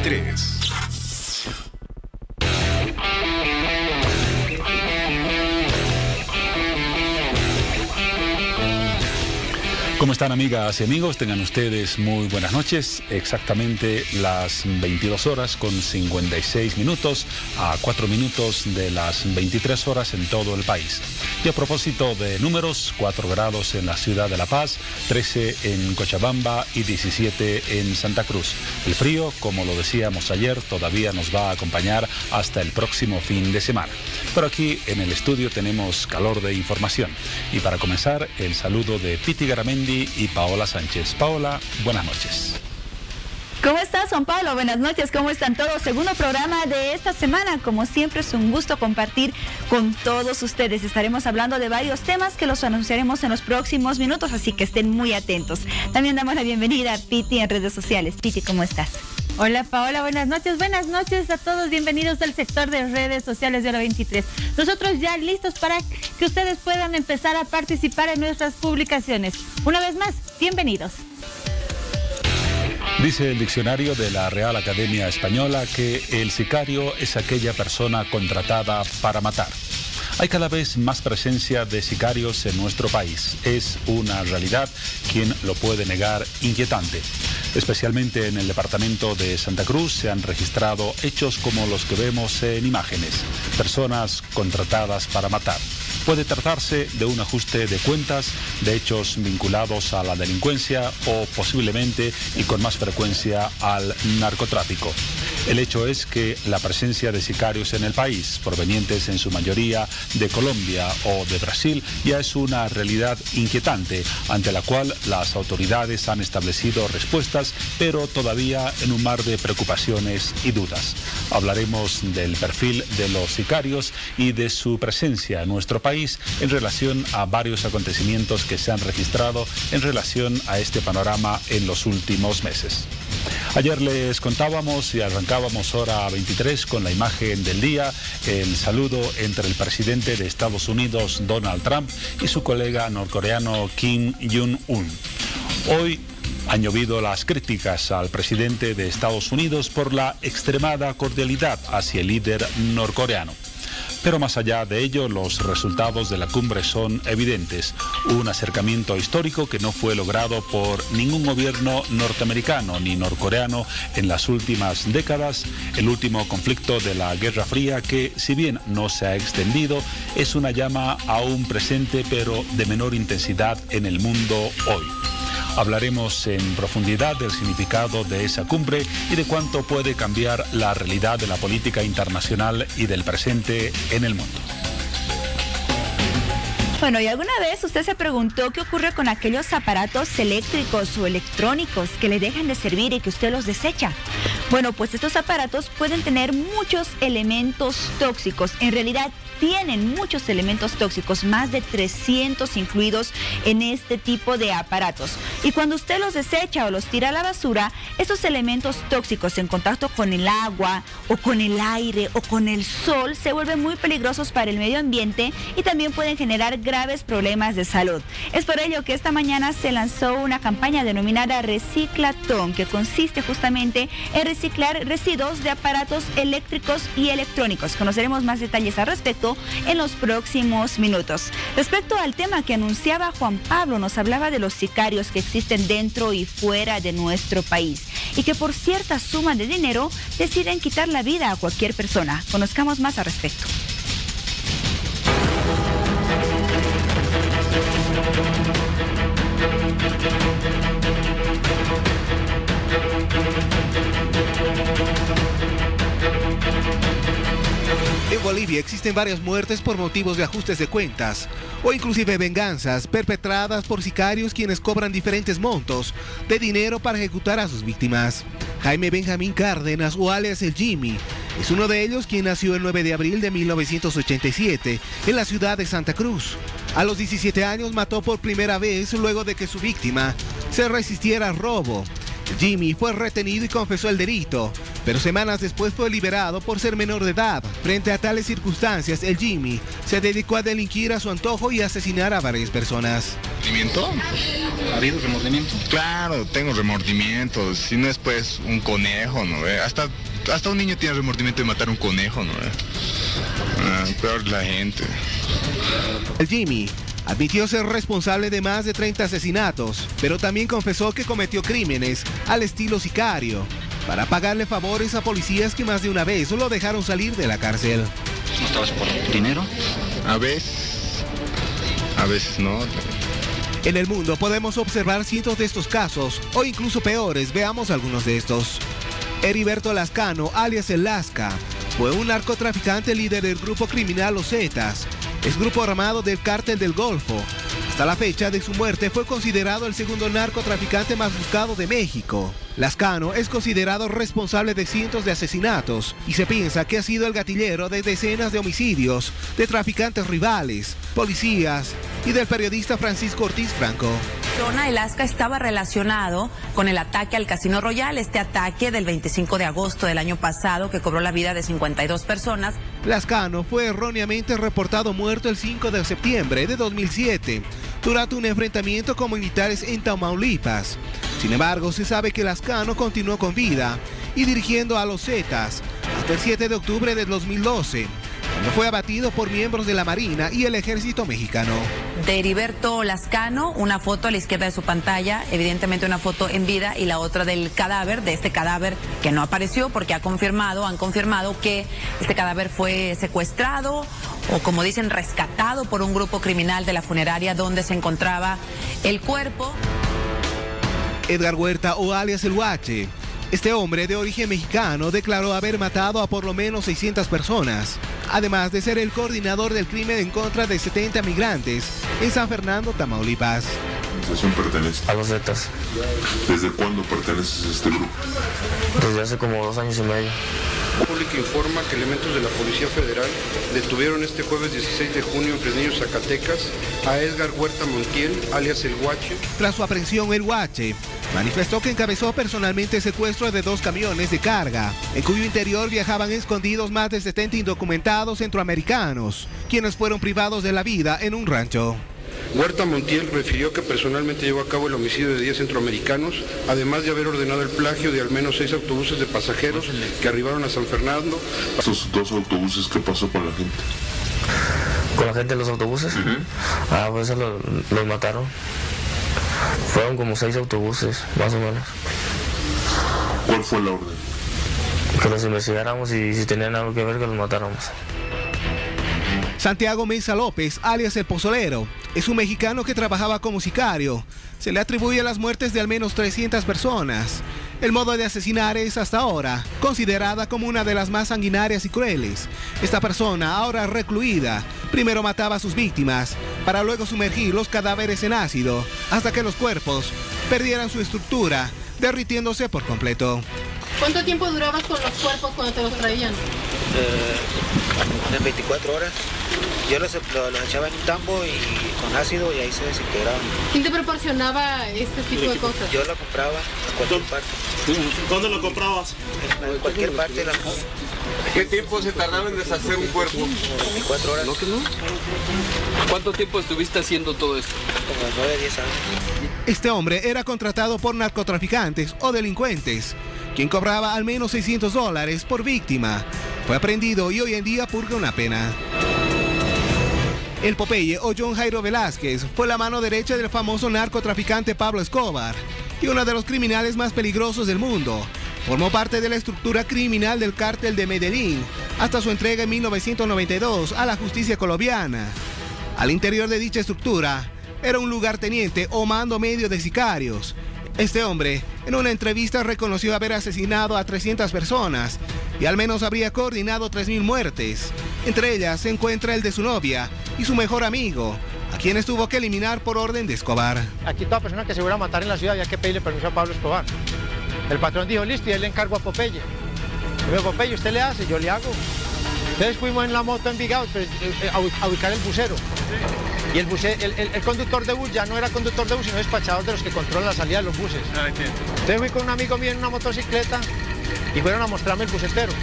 23. ¿Cómo están, amigas y amigos? Tengan ustedes muy buenas noches. Exactamente las 22 horas con 56 minutos a 4 minutos de las 23 horas en todo el país. Y a propósito de números, 4 grados en la ciudad de La Paz, 13 en Cochabamba y 17 en Santa Cruz. El frío, como lo decíamos ayer, todavía nos va a acompañar hasta el próximo fin de semana. Pero aquí en el estudio tenemos calor de información. Y para comenzar, el saludo de Piti Garamendi y Paola Sánchez. Paola, buenas noches. ¿Cómo estás, Juan Pablo? Buenas noches, ¿cómo están todos? Segundo programa de esta semana. Como siempre, es un gusto compartir con todos ustedes. Estaremos hablando de varios temas que los anunciaremos en los próximos minutos, así que estén muy atentos. También damos la bienvenida a Piti en redes sociales. Piti, ¿cómo estás? Hola, Paola, buenas noches a todos, bienvenidos al sector de redes sociales de Hora 23. Nosotros ya listos para que ustedes puedan empezar a participar en nuestras publicaciones. Una vez más, bienvenidos. Dice el diccionario de la Real Academia Española que el sicario es aquella persona contratada para matar. Hay cada vez más presencia de sicarios en nuestro país. Es una realidad, quien lo puede negar, inquietante. Especialmente en el departamento de Santa Cruz se han registrado hechos como los que vemos en imágenes. Personas contratadas para matar. Puede tratarse de un ajuste de cuentas, de hechos vinculados a la delincuencia o posiblemente y con más frecuencia al narcotráfico. El hecho es que la presencia de sicarios en el país, provenientes en su mayoría de Colombia o de Brasil, ya es una realidad inquietante, ante la cual las autoridades han establecido respuestas, pero todavía en un mar de preocupaciones y dudas. Hablaremos del perfil de los sicarios y de su presencia en nuestro país en relación a varios acontecimientos que se han registrado en relación a este panorama en los últimos meses. Ayer les contábamos y arrancábamos Hora 23 con la imagen del día, el saludo entre el presidente de Estados Unidos, Donald Trump, y su colega norcoreano Kim Jong-un. Hoy han llovido las críticas al presidente de Estados Unidos por la extremada cordialidad hacia el líder norcoreano. Pero más allá de ello, los resultados de la cumbre son evidentes. Un acercamiento histórico que no fue logrado por ningún gobierno norteamericano ni norcoreano en las últimas décadas. El último conflicto de la Guerra Fría, que si bien no se ha extendido, es una llama aún presente pero de menor intensidad en el mundo hoy. Hablaremos en profundidad del significado de esa cumbre y de cuánto puede cambiar la realidad de la política internacional y del presente en el mundo. Bueno, ¿y alguna vez usted se preguntó qué ocurre con aquellos aparatos eléctricos o electrónicos que le dejan de servir y que usted los desecha? Bueno, pues estos aparatos pueden tener muchos elementos tóxicos. En realidad, tienen muchos elementos tóxicos, más de 300 incluidos en este tipo de aparatos. Y cuando usted los desecha o los tira a la basura, estos elementos tóxicos en contacto con el agua o con el aire o con el sol se vuelven muy peligrosos para el medio ambiente y también pueden generar graves problemas de salud. Es por ello que esta mañana se lanzó una campaña denominada Reciclatón, que consiste justamente en reciclar residuos de aparatos eléctricos y electrónicos. Conoceremos más detalles al respecto en los próximos minutos. Respecto al tema que anunciaba Juan Pablo, nos hablaba de los sicarios que existen dentro y fuera de nuestro país y que por cierta suma de dinero deciden quitar la vida a cualquier persona. Conozcamos más al respecto. En Bolivia existen varias muertes por motivos de ajustes de cuentas o inclusive venganzas perpetradas por sicarios quienes cobran diferentes montos de dinero para ejecutar a sus víctimas. Jaime Benjamín Cárdenas, o alias el Jimmy, es uno de ellos, quien nació el 9 de abril de 1987 en la ciudad de Santa Cruz. A los 17 años mató por primera vez luego de que su víctima se resistiera al robo. Jimmy fue retenido y confesó el delito, pero semanas después fue liberado por ser menor de edad. Frente a tales circunstancias, el Jimmy se dedicó a delinquir a su antojo y a asesinar a varias personas. remordimiento? ¿Ha habido remordimiento? Claro, tengo remordimiento. Si no es pues un conejo, ¿no? Hasta un niño tiene remordimiento de matar un conejo, ¿no? Peor la gente. El Jimmy admitió ser responsable de más de 30 asesinatos, pero también confesó que cometió crímenes al estilo sicario para pagarle favores a policías que más de una vez lo dejaron salir de la cárcel. ¿No estabas por dinero? A veces no. En el mundo podemos observar cientos de estos casos, o incluso peores. Veamos algunos de estos. Heriberto Lascano, alias El Lasca, fue un narcotraficante líder del grupo criminal Los Zetas, es grupo armado del Cártel del Golfo. Hasta la fecha de su muerte fue considerado el segundo narcotraficante más buscado de México. Lascano es considerado responsable de cientos de asesinatos y se piensa que ha sido el gatillero de decenas de homicidios de traficantes rivales, policías y del periodista Francisco Ortiz Franco. El Lasca estaba relacionado con el ataque al Casino Royal, este ataque del 25 de agosto del año pasado que cobró la vida de 52 personas. Lascano fue erróneamente reportado muerto el 5 de septiembre de 2007 durante un enfrentamiento con militares en Tamaulipas. Sin embargo, se sabe que Lascano continuó con vida y dirigiendo a los Zetas hasta el 7 de octubre de 2012, cuando fue abatido por miembros de la Marina y el Ejército Mexicano. De Heriberto Lascano, una foto a la izquierda de su pantalla, evidentemente una foto en vida, y la otra del cadáver, de este cadáver que no apareció porque han confirmado que este cadáver fue secuestrado o, como dicen, rescatado por un grupo criminal de la funeraria donde se encontraba el cuerpo. Edgar Huerta, o alias El Huache. Este hombre de origen mexicano declaró haber matado a por lo menos 600 personas, además de ser el coordinador del crimen en contra de 70 migrantes en San Fernando, Tamaulipas. ¿Qué organización pertenece? A los Zetas. ¿Desde cuándo perteneces a este grupo? Desde hace como 2 años y medio. La pública informa que elementos de la Policía Federal detuvieron este jueves 16 de junio en Fresnillo, Zacatecas, a Edgar Huerta Montiel, alias El Huache. Tras su aprehensión, El Huache manifestó que encabezó personalmente el secuestro de 2 camiones de carga, en cuyo interior viajaban escondidos más de 70 indocumentados centroamericanos, quienes fueron privados de la vida en un rancho. Huerta Montiel refirió que personalmente llevó a cabo el homicidio de 10 centroamericanos, además de haber ordenado el plagio de al menos 6 autobuses de pasajeros que arribaron a San Fernando. ¿Esos 2 autobuses qué pasó con la gente? ¿Con la gente de los autobuses? Pues los mataron. Fueron como 6 autobuses, más o menos. ¿Cuál fue la orden? Que los investigáramos y si tenían algo que ver, que los matáramos. Santiago Mesa López, alias El Pozolero, es un mexicano que trabajaba como sicario. Se le atribuye las muertes de al menos 300 personas. El modo de asesinar es, hasta ahora, considerada como una de las más sanguinarias y crueles. Esta persona, ahora recluida, primero mataba a sus víctimas, para luego sumergir los cadáveres en ácido, hasta que los cuerpos perdieran su estructura, derritiéndose por completo. ¿Cuánto tiempo durabas con los cuerpos cuando te los traían? En 24 horas. Yo los echaba en un tambo y con ácido y ahí se desintegraban. ¿Quién te proporcionaba este tipo de cosas? Yo lo compraba en cualquier parte. ¿Dónde lo comprabas? En cualquier parte de la casa. ¿Qué tiempo se tardaba en deshacer un cuerpo? 24 horas. ¿No? ¿Cuánto tiempo estuviste haciendo todo esto? Como 9, 10 años. Este hombre era contratado por narcotraficantes o delincuentes, quien cobraba al menos $600 por víctima. Fue aprehendido y hoy en día purga una pena. El Popeye, o John Jairo Velázquez, fue la mano derecha del famoso narcotraficante Pablo Escobar y uno de los criminales más peligrosos del mundo. Formó parte de la estructura criminal del Cártel de Medellín hasta su entrega en 1992 a la justicia colombiana. Al interior de dicha estructura era un lugarteniente o mando medio de sicarios. Este hombre, en una entrevista, reconoció haber asesinado a 300 personas y al menos habría coordinado 3.000 muertes. Entre ellas se encuentra el de su novia y su mejor amigo, a quienes tuvo que eliminar por orden de Escobar. Aquí toda persona que se fuera a matar en la ciudad había que pedirle permiso a Pablo Escobar. El patrón dijo, listo, y él le encargó a Popeye. Y me dijo, Popeye, ¿usted le hace? Yo le hago. Entonces fuimos en la moto en Envigado a ubicar el busero. Y el conductor de bus ya no era conductor de bus, sino despachador de los que controlan la salida de los buses. Entonces fui con un amigo mío en una motocicleta y fueron a mostrarme el busetero.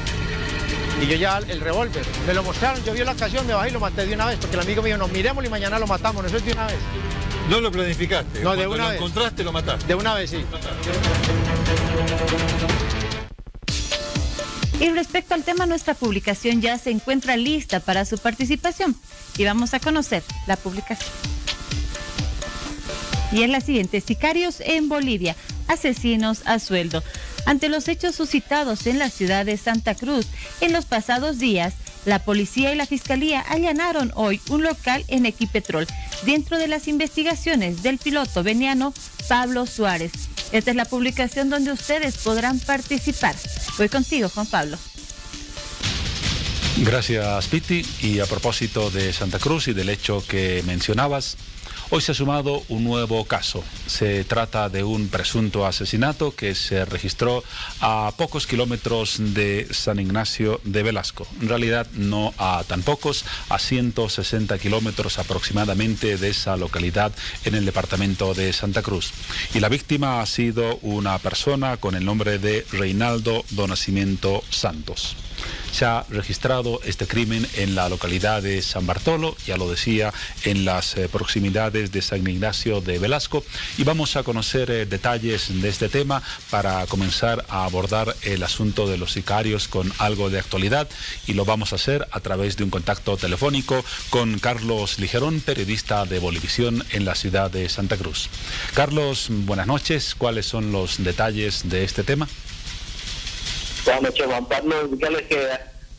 Y yo ya el revólver, me lo mostraron, yo vi la ocasión, me bajé y lo maté de una vez, porque el amigo mío, no, miremoslo y mañana lo matamos, eso es de una vez. No lo planificaste. No, de Cuando una lo vez. encontraste, lo mataste. De una vez, sí. Y respecto al tema, nuestra publicación ya se encuentra lista para su participación y vamos a conocer la publicación. Y es la siguiente: sicarios en Bolivia, asesinos a sueldo. Ante los hechos suscitados en la ciudad de Santa Cruz en los pasados días, la policía y la fiscalía allanaron hoy un local en Equipetrol dentro de las investigaciones del piloto veniano Pablo Suárez. Esta es la publicación donde ustedes podrán participar. Voy contigo, Juan Pablo. Gracias, Piti. Y a propósito de Santa Cruz y del hecho que mencionabas, hoy se ha sumado un nuevo caso. Se trata de un presunto asesinato que se registró a pocos kilómetros de San Ignacio de Velasco. En realidad no a tan pocos, a 160 kilómetros aproximadamente de esa localidad en el departamento de Santa Cruz. Y la víctima ha sido una persona con el nombre de Reinaldo do Nascimento Santos. Se ha registrado este crimen en la localidad de San Bartolo, ya lo decía, en las proximidades de San Ignacio de Velasco, y vamos a conocer detalles de este tema para comenzar a abordar el asunto de los sicarios con algo de actualidad, y lo vamos a hacer a través de un contacto telefónico con Carlos Ligerón, periodista de Bolivisión en la ciudad de Santa Cruz. Carlos, buenas noches. ¿Cuáles son los detalles de este tema? Buenas noches, Juan Pablo. Indicarles que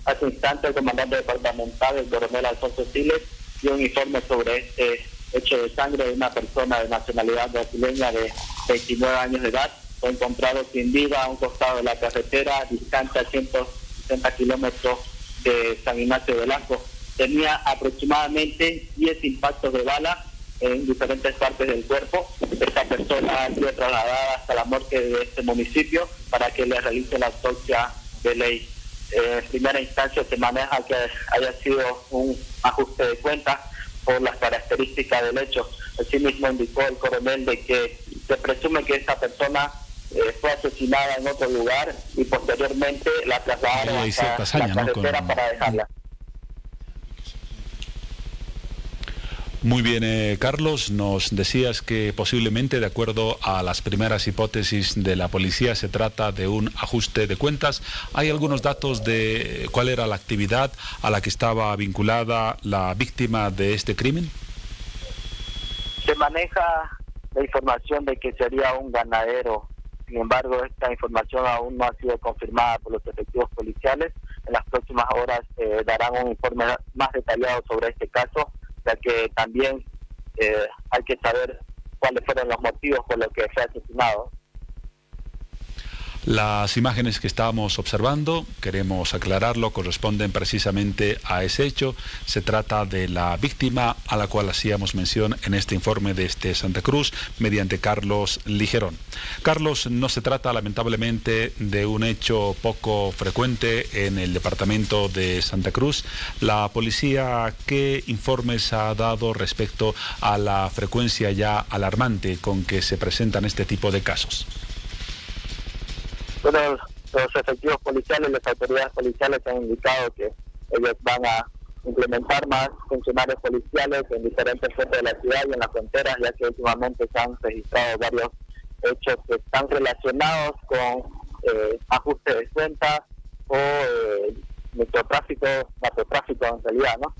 hace instante el comandante departamental, el coronel Alfonso Siles, dio un informe sobre este hecho de sangre de una persona de nacionalidad brasileña de 29 años de edad. Fue encontrado sin vida a un costado de la carretera, distante a 160 kilómetros de San Ignacio de Velasco. Tenía aproximadamente 10 impactos de bala en diferentes partes del cuerpo. Esta persona ha sido trasladada hasta la morgue de este municipio para que le realice la autopsia de ley. En primera instancia se maneja que haya sido un ajuste de cuentas por las características del hecho. Asimismo indicó el coronel de que se presume que esta persona fue asesinada en otro lugar y posteriormente la trasladaron hasta la carretera para dejarla. Muy bien, Carlos, nos decías que posiblemente, de acuerdo a las primeras hipótesis de la policía, se trata de un ajuste de cuentas. ¿Hay algunos datos de cuál era la actividad a la que estaba vinculada la víctima de este crimen? Se maneja la información de que sería un ganadero. Sin embargo, esta información aún no ha sido confirmada por los efectivos policiales. En las próximas horas darán un informe más detallado sobre este caso, ya que también hay que saber cuáles fueron los motivos por los que fue asesinado. Las imágenes que estábamos observando, queremos aclararlo, corresponden precisamente a ese hecho. Se trata de la víctima a la cual hacíamos mención en este informe de Santa Cruz mediante Carlos Ligerón. Carlos, no se trata lamentablemente de un hecho poco frecuente en el departamento de Santa Cruz. La policía, ¿qué informes ha dado respecto a la frecuencia ya alarmante con que se presentan este tipo de casos? Bueno, los efectivos policiales, las autoridades policiales han indicado que ellos van a implementar más funcionarios policiales en diferentes puntos de la ciudad y en las fronteras, ya que últimamente se han registrado varios hechos que están relacionados con ajuste de cuentas o microtráfico, narcotráfico en realidad, ¿no?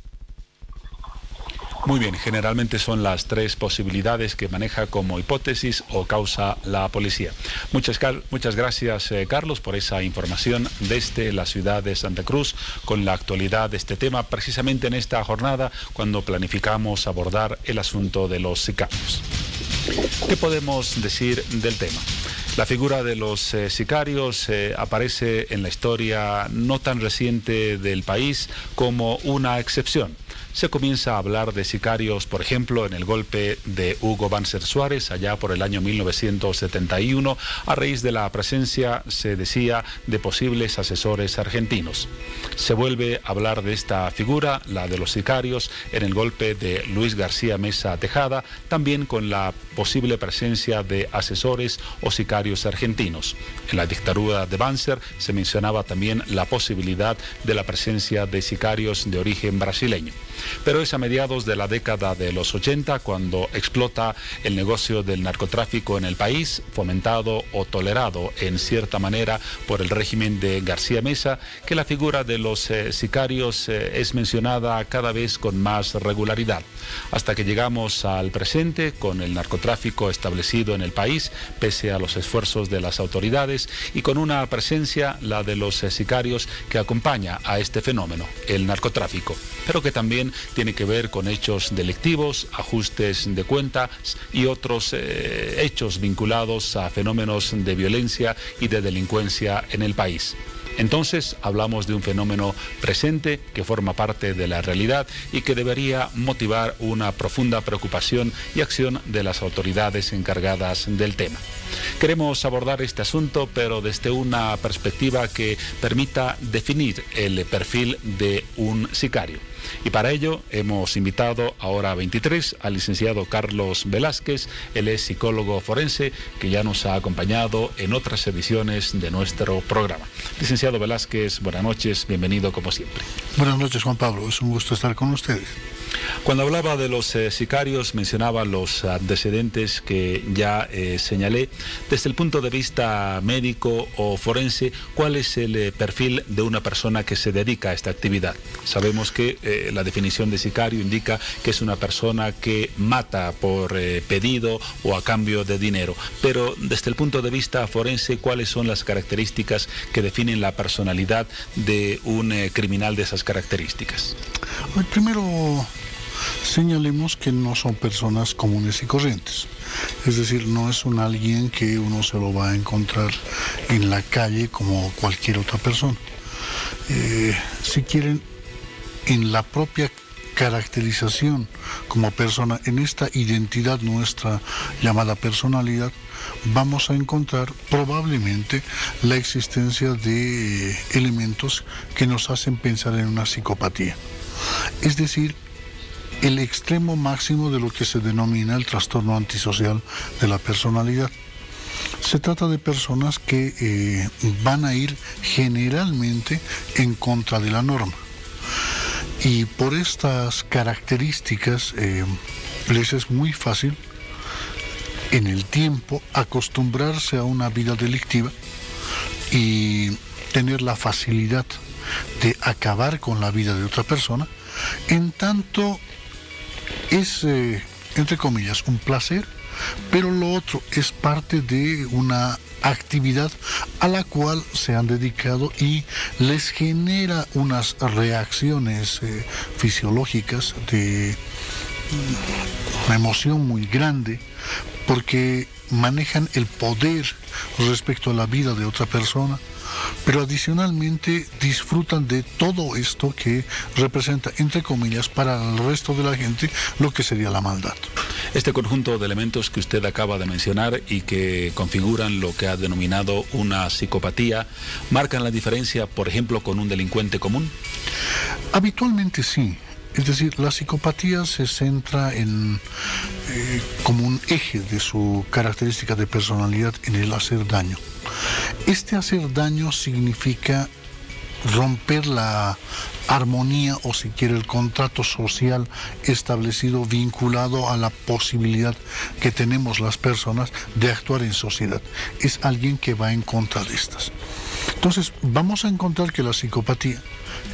Muy bien, generalmente son las tres posibilidades que maneja como hipótesis o causa la policía. Muchas gracias, Carlos, por esa información desde la ciudad de Santa Cruz con la actualidad de este tema, precisamente en esta jornada cuando planificamos abordar el asunto de los sicarios. ¿Qué podemos decir del tema? La figura de los sicarios aparece en la historia no tan reciente del país como una excepción. Se comienza a hablar de sicarios, por ejemplo, en el golpe de Hugo Banzer Suárez, allá por el año 1971, a raíz de la presencia, se decía, de posibles asesores argentinos. Se vuelve a hablar de esta figura, la de los sicarios, en el golpe de Luis García Meza Tejada, también con la posible presencia de asesores o sicarios argentinos. En la dictadura de Banzer se mencionaba también la posibilidad de la presencia de sicarios de origen brasileño. Pero es a mediados de la década de los 80 cuando explota el negocio del narcotráfico en el país, fomentado o tolerado en cierta manera por el régimen de García Meza, que la figura de los sicarios es mencionada cada vez con más regularidad, hasta que llegamos al presente con el narcotráfico establecido en el país, pese a los esfuerzos de las autoridades, y con una presencia, la de los sicarios, que acompaña a este fenómeno, el narcotráfico, pero que también tiene que ver con hechos delictivos, ajustes de cuentas y otros hechos vinculados a fenómenos de violencia y de delincuencia en el país. Entonces hablamos de un fenómeno presente que forma parte de la realidad y que debería motivar una profunda preocupación y acción de las autoridades encargadas del tema. Queremos abordar este asunto, pero desde una perspectiva que permita definir el perfil de un sicario. Y para ello hemos invitado a Hora 23 al licenciado Carlos Velázquez. Él es psicólogo forense que ya nos ha acompañado en otras ediciones de nuestro programa. Licenciado Velázquez, buenas noches, bienvenido como siempre. Buenas noches, Juan Pablo, es un gusto estar con ustedes. Cuando hablaba de los sicarios, mencionaba los antecedentes que ya señalé. Desde el punto de vista médico o forense, ¿cuál es el perfil de una persona que se dedica a esta actividad? Sabemos que la definición de sicario indica que es una persona que mata por pedido o a cambio de dinero. Pero desde el punto de vista forense, ¿cuáles son las características que definen la personalidad de un criminal de esas características? Primero, señalemos que no son personas comunes y corrientes. Es decir, no es un alguien que uno se lo va a encontrar en la calle como cualquier otra persona. Si quieren, en la propia caracterización como persona, en esta identidad nuestra llamada personalidad, vamos a encontrar probablemente la existencia de elementos que nos hacen pensar en una psicopatía. Es decir, el extremo máximo de lo que se denomina el trastorno antisocial de la personalidad. Se trata de personas que van a ir generalmente en contra de la norma. Y por estas características les es muy fácil en el tiempo acostumbrarse a una vida delictiva y tener la facilidad de acabar con la vida de otra persona, en tanto es, entre comillas, un placer, pero lo otro es parte de una actividad a la cual se han dedicado y les genera unas reacciones fisiológicas de una emoción muy grande, porque manejan el poder respecto a la vida de otra persona, pero adicionalmente disfrutan de todo esto que representa, entre comillas, para el resto de la gente lo que sería la maldad. Este conjunto de elementos que usted acaba de mencionar y que configuran lo que ha denominado una psicopatía, ¿marcan la diferencia, por ejemplo, con un delincuente común? Habitualmente sí. Es decir, la psicopatía se centra en, como un eje de su característica de personalidad, en el hacer daño. Este hacer daño significa romper la armonía, o si quiere el contrato social establecido, vinculado a la posibilidad que tenemos las personas de actuar en sociedad. Es alguien que va en contra de estas. Entonces, vamos a encontrar que la psicopatía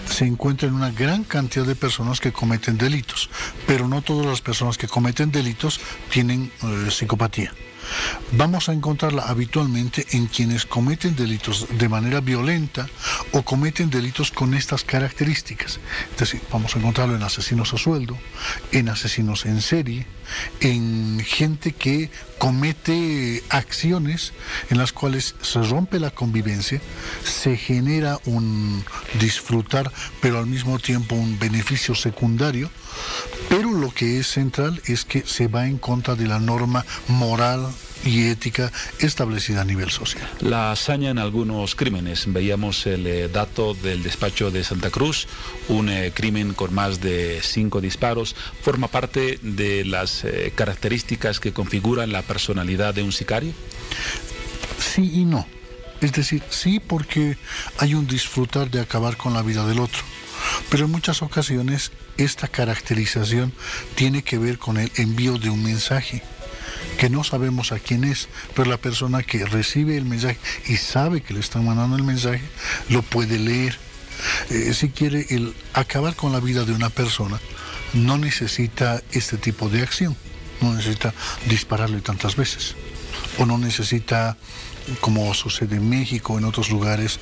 se encuentra en una gran cantidad de personas que cometen delitos, pero no todas las personas que cometen delitos tienen psicopatía. Vamos a encontrarla habitualmente en quienes cometen delitos de manera violenta o cometen delitos con estas características. Es decir, vamos a encontrarlo en asesinos a sueldo, en asesinos en serie, en gente que comete acciones en las cuales se rompe la convivencia, se genera un disfrutar, pero al mismo tiempo un beneficio secundario, pero lo que es central es que se va en contra de la norma moral y ética establecida a nivel social. La hazaña en algunos crímenes, veíamos el dato del despacho de Santa Cruz, un crimen con más de 5 disparos, ¿forma parte de las características que configuran la personalidad de un sicario? Sí y no. Es decir, sí, porque hay un disfrutar de acabar con la vida del otro, Pero en muchas ocasiones esta caracterización tiene que ver con el envío de un mensaje que no sabemos a quién es, pero la persona que recibe el mensaje y sabe que le están mandando el mensaje, lo puede leer. Si quiere el acabar con la vida de una persona, no necesita este tipo de acción, no necesita dispararle tantas veces, o no necesita, como sucede en México, en otros lugares,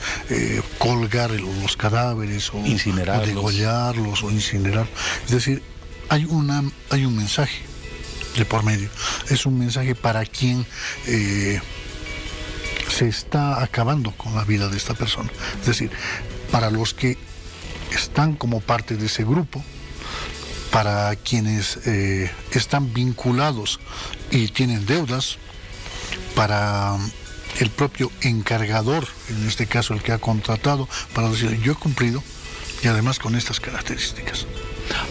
colgar los cadáveres, o incinerarlos, o degollarlos, o incinerar. Es decir, hay un mensaje de por medio. Es un mensaje para quien se está acabando con la vida de esta persona. Es decir, para los que están como parte de ese grupo, para quienes están vinculados y tienen deudas, para el propio encargador, en este caso el que ha contratado, para decir yo he cumplido, y además con estas características.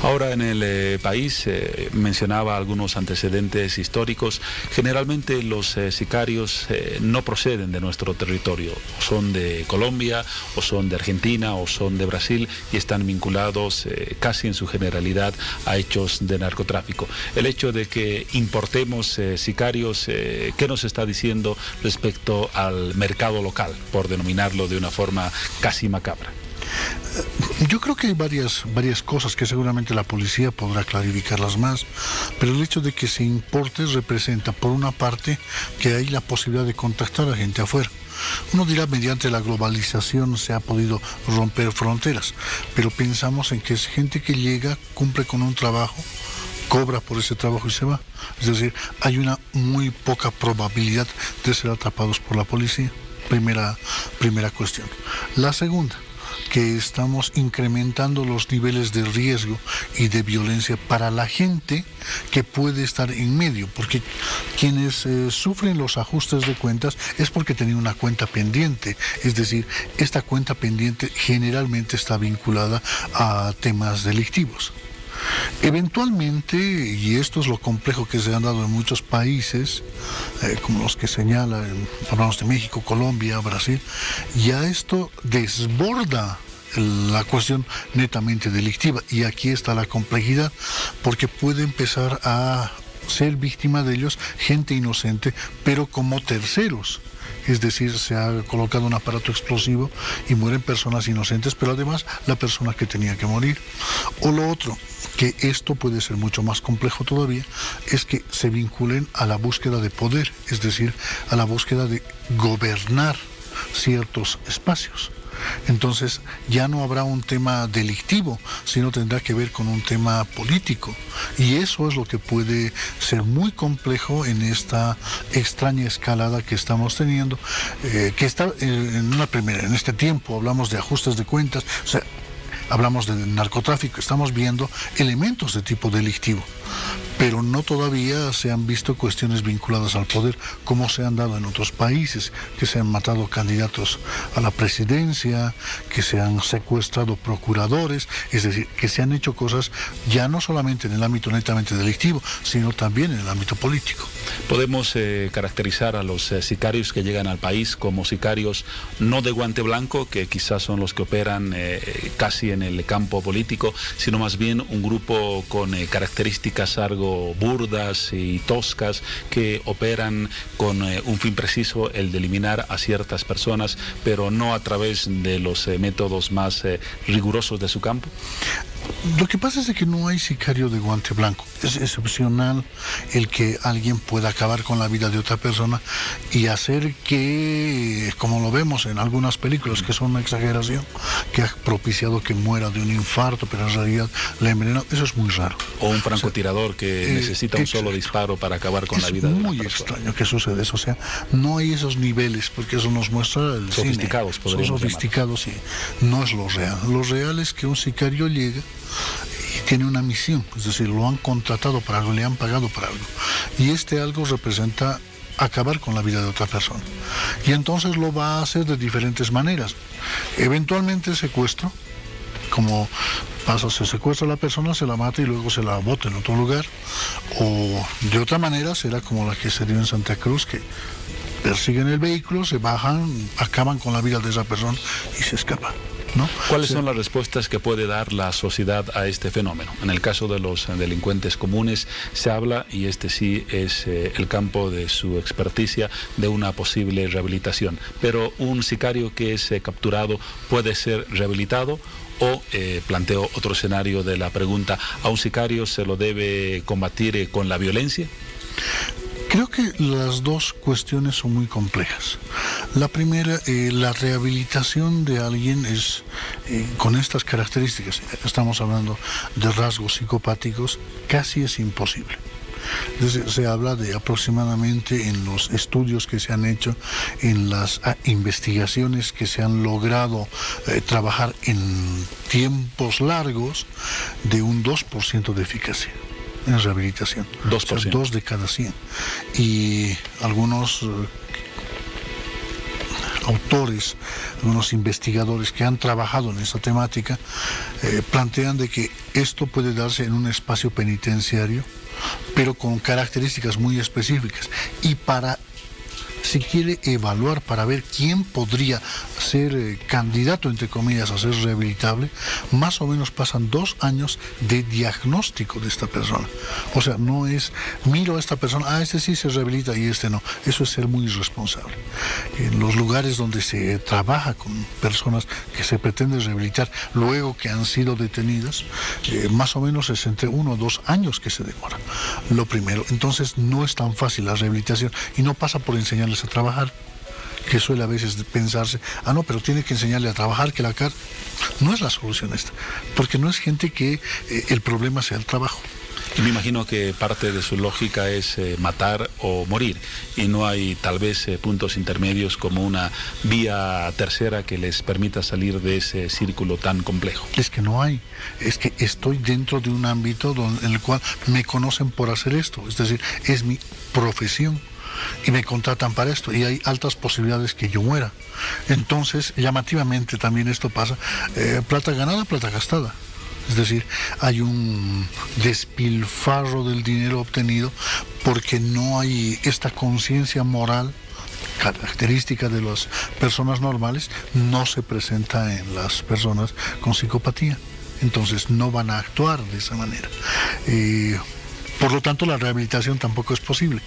Ahora en el país, mencionaba algunos antecedentes históricos. Generalmente los sicarios no proceden de nuestro territorio, son de Colombia, o son de Argentina, o son de Brasil, y están vinculados casi en su generalidad a hechos de narcotráfico. El hecho de que importemos sicarios, ¿qué nos está diciendo respecto al mercado local, por denominarlo de una forma casi macabra? Yo creo que hay varias cosas que seguramente la policía podrá clarificarlas más, pero el hecho de que se importe representa, por una parte, que hay la posibilidad de contactar a gente afuera. Uno dirá, mediante la globalización se ha podido romper fronteras, pero pensamos en que es gente que llega, cumple con un trabajo, cobra por ese trabajo y se va. Es decir, hay una muy poca probabilidad de ser atrapados por la policía. Primera cuestión. La segunda, que estamos incrementando los niveles de riesgo y de violencia para la gente que puede estar en medio, porque quienes sufren los ajustes de cuentas es porque tenían una cuenta pendiente, es decir, esta cuenta pendiente generalmente está vinculada a temas delictivos. Eventualmente, y esto es lo complejo que se han dado en muchos países, como los que señala, hablamos de México, Colombia, Brasil, ya esto desborda la cuestión netamente delictiva, y aquí está la complejidad, porque puede empezar a ser víctima de ellos gente inocente, pero como terceros. Es decir, se ha colocado un aparato explosivo y mueren personas inocentes, pero además la persona que tenía que morir. O lo otro, que esto puede ser mucho más complejo todavía, es que se vinculen a la búsqueda de poder, es decir, a la búsqueda de gobernar ciertos espacios. Entonces ya no habrá un tema delictivo, sino tendrá que ver con un tema político, y eso es lo que puede ser muy complejo en esta extraña escalada que estamos teniendo, que está en este tiempo hablamos de ajustes de cuentas, o sea, hablamos de narcotráfico, estamos viendo elementos de tipo delictivo, pero no todavía se han visto cuestiones vinculadas al poder, como se han dado en otros países, que se han matado candidatos a la presidencia, que se han secuestrado procuradores, es decir, que se han hecho cosas ya no solamente en el ámbito netamente delictivo, sino también en el ámbito político. Podemos caracterizar a los sicarios que llegan al país como sicarios no de guante blanco, que quizás son los que operan casi en el campo político, sino más bien un grupo con características algo burdas y toscas, que operan con un fin preciso, el de eliminar a ciertas personas, pero no a través de los métodos más rigurosos de su campo. Lo que pasa es que no hay sicario de guante blanco. Es excepcional el que alguien pueda acabar con la vida de otra persona y hacer que, como lo vemos en algunas películas, que son una exageración, que ha propiciado que muera de un infarto, pero en realidad la envenenó. Eso es muy raro. O un francotirador que necesita un solo disparo para acabar con la vida de una persona. Es muy extraño que suceda eso. O sea, no hay esos niveles, porque eso nos muestra el sofisticados, cine. Son sofisticados y no es lo real. Lo real es que un sicario llega y tiene una misión, es decir, lo han contratado para algo, le han pagado para algo, y este algo representa acabar con la vida de otra persona, y entonces lo va a hacer de diferentes maneras. Eventualmente secuestro, como pasa, se secuestra a la persona, se la mata y luego se la bota en otro lugar, o de otra manera será como la que se dio en Santa Cruz, que persiguen el vehículo, se bajan, acaban con la vida de esa persona y se escapan. ¿no? ¿Cuáles son las respuestas que puede dar la sociedad a este fenómeno? En el caso de los delincuentes comunes se habla, y este sí es el campo de su experticia, de una posible rehabilitación. Pero un sicario que es capturado puede ser rehabilitado. O planteo otro escenario de la pregunta, ¿a un sicario se lo debe combatir con la violencia? Creo que las dos cuestiones son muy complejas. La primera, la rehabilitación de alguien es con estas características, estamos hablando de rasgos psicopáticos, casi es imposible. Entonces, se habla de aproximadamente, en los estudios que se han hecho, en las investigaciones que se han logrado trabajar en tiempos largos, de un 2% de eficacia en rehabilitación. 2%. O sea, 2 de cada 100. Y algunos autores, algunos investigadores que han trabajado en esta temática, plantean de que esto puede darse en un espacio penitenciario, pero con características muy específicas. Y para, si quiere evaluar, para ver quién podría ser candidato, entre comillas, a ser rehabilitable, más o menos pasan 2 años de diagnóstico de esta persona. O sea, no es, miro a esta persona, este sí se rehabilita y este no. Eso es ser muy irresponsable. En los lugares donde se trabaja con personas que se pretende rehabilitar luego que han sido detenidas, más o menos es entre 1 o 2 años que se demora. Lo primero, entonces no es tan fácil la rehabilitación y no pasa por enseñarles a trabajar, que suele a veces pensarse, no, pero tiene que enseñarle a trabajar, que la cárcel no es la solución esta, porque no es gente que el problema sea el trabajo. Y me imagino que parte de su lógica es matar o morir, y no hay tal vez puntos intermedios como una vía tercera que les permita salir de ese círculo tan complejo. Es que no hay, es que estoy dentro de un ámbito en el cual me conocen por hacer esto, es decir, es mi profesión. Y me contratan para esto, y hay altas posibilidades que yo muera. Entonces, llamativamente también esto pasa, plata ganada, plata gastada. Es decir, hay un despilfarro del dinero obtenido porque no hay esta conciencia moral, característica de las personas normales, no se presenta en las personas con psicopatía. Entonces no van a actuar de esa manera. Por lo tanto, la rehabilitación tampoco es posible.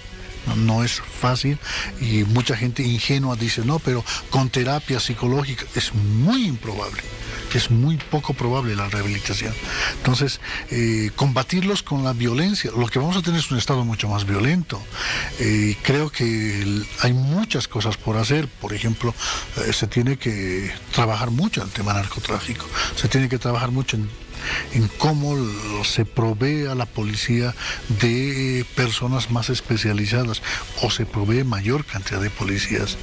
No es fácil, y mucha gente ingenua dice, no, pero con terapia psicológica es muy improbable, es muy poco probable la rehabilitación. Entonces, combatirlos con la violencia, lo que vamos a tener es un estado mucho más violento. Creo que hay muchas cosas por hacer. Por ejemplo, se tiene que trabajar mucho en el tema narcotráfico, se tiene que trabajar mucho en cómo se provee a la policía de personas más especializadas, o se provee mayor cantidad de policías.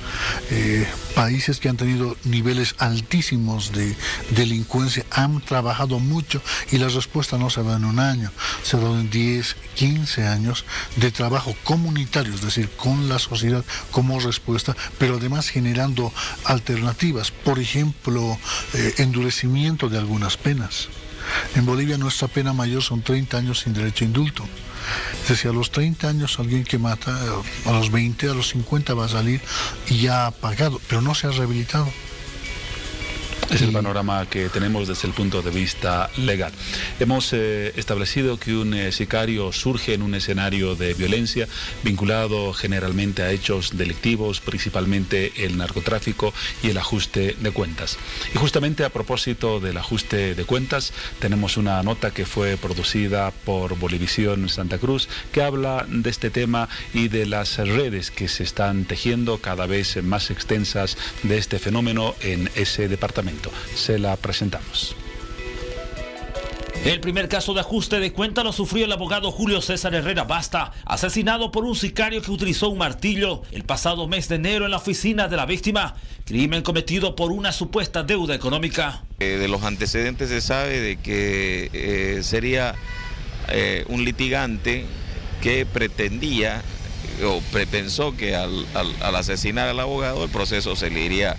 Países que han tenido niveles altísimos de delincuencia han trabajado mucho, y la respuesta no se ha dado en un año, se ha dado en 10, 15 años de trabajo comunitario, es decir, con la sociedad como respuesta, pero además generando alternativas. Por ejemplo, endurecimiento de algunas penas. En Bolivia nuestra pena mayor son 30 años sin derecho a indulto. Es decir, a los 30 años alguien que mata, a los 20, a los 50 va a salir y ya ha pagado, pero no se ha rehabilitado. Es el panorama que tenemos desde el punto de vista legal. Hemos establecido que un sicario surge en un escenario de violencia vinculado generalmente a hechos delictivos, principalmente el narcotráfico y el ajuste de cuentas. Y justamente a propósito del ajuste de cuentas, tenemos una nota que fue producida por Bolivisión Santa Cruz, que habla de este tema y de las redes que se están tejiendo cada vez más extensas de este fenómeno en ese departamento. Se la presentamos. El primer caso de ajuste de cuenta lo sufrió el abogado Julio César Herrera Basta, asesinado por un sicario que utilizó un martillo el pasado mes de enero en la oficina de la víctima, crimen cometido por una supuesta deuda económica. De los antecedentes se sabe de que sería un litigante que pretendía o pensó que al asesinar al abogado el proceso se le iría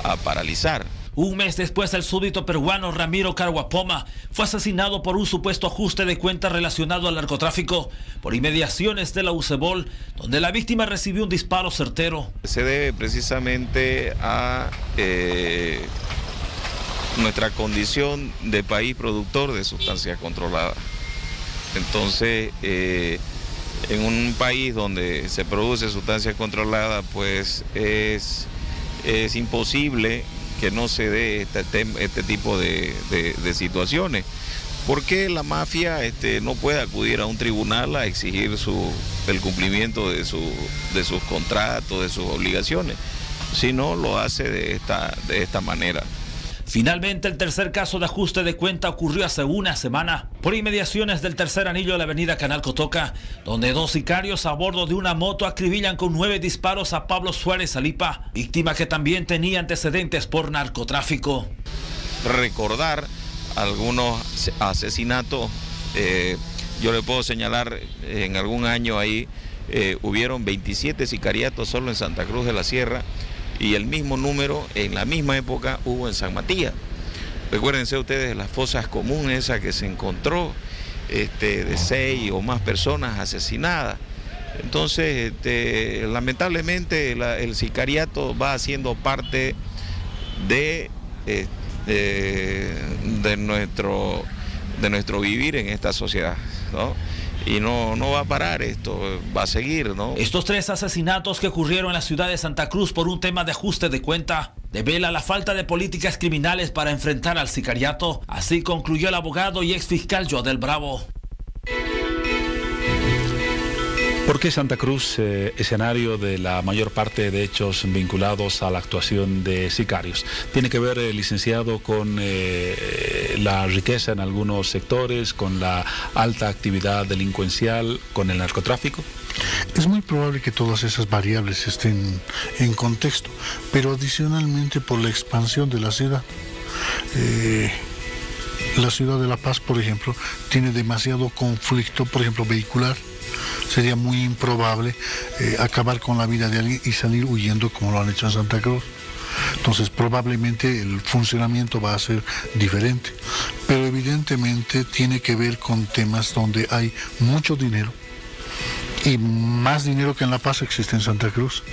a paralizar. Un mes después, el súbdito peruano Ramiro Carguapoma fue asesinado por un supuesto ajuste de cuentas relacionado al narcotráfico por inmediaciones de la UCEBOL, donde la víctima recibió un disparo certero. Se debe precisamente a nuestra condición de país productor de sustancias controladas. Entonces, en un país donde se produce sustancias controladas, pues es imposible que no se dé este tipo de situaciones. Porque la mafia no puede acudir a un tribunal a exigir el cumplimiento de sus contratos, de sus obligaciones, sino lo hace de esta manera. Finalmente, el tercer caso de ajuste de cuenta ocurrió hace una semana por inmediaciones del tercer anillo de la avenida Canal Cotoca, donde 2 sicarios a bordo de una moto acribillan con 9 disparos a Pablo Suárez Alipa, víctima que también tenía antecedentes por narcotráfico. Recordar algunos asesinatos, yo le puedo señalar, en algún año ahí hubieron 27 sicariatos solo en Santa Cruz de la Sierra, y el mismo número en la misma época hubo en San Matías. Recuérdense ustedes las fosas comunes esas que se encontró, de 6 o más personas asesinadas. Entonces, lamentablemente el sicariato va haciendo parte de nuestro vivir en esta sociedad, ¿no? Y no va a parar esto, va a seguir, ¿no? Estos 3 asesinatos que ocurrieron en la ciudad de Santa Cruz por un tema de ajuste de cuenta devela la falta de políticas criminales para enfrentar al sicariato. Así concluyó el abogado y exfiscal Joadel Bravo. ¿Por qué Santa Cruz, escenario de la mayor parte de hechos vinculados a la actuación de sicarios? ¿Tiene que ver, licenciado, con la riqueza en algunos sectores, con la alta actividad delincuencial, con el narcotráfico? Es muy probable que todas esas variables estén en contexto, pero adicionalmente por la expansión de la ciudad. La ciudad de La Paz, por ejemplo, tiene demasiado conflicto, por ejemplo, vehicular. Sería muy improbable acabar con la vida de alguien y salir huyendo como lo han hecho en Santa Cruz. Entonces probablemente el funcionamiento va a ser diferente, pero evidentemente tiene que ver con temas donde hay mucho dinero, y más dinero que en La Paz existe en Santa Cruz,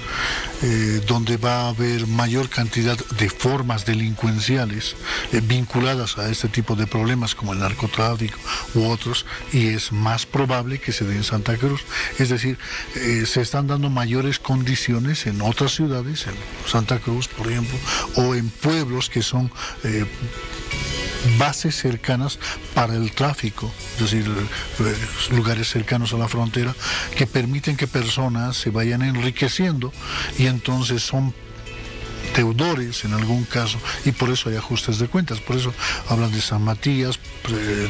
donde va a haber mayor cantidad de formas delincuenciales vinculadas a este tipo de problemas como el narcotráfico u otros, y es más probable que se dé en Santa Cruz. Es decir, se están dando mayores condiciones en otras ciudades, en Santa Cruz, por ejemplo, o en pueblos que son bases cercanas para el tráfico, es decir, lugares cercanos a la frontera que permiten que personas se vayan enriqueciendo y entonces son deudores en algún caso, y por eso hay ajustes de cuentas. Por eso hablan de San Matías,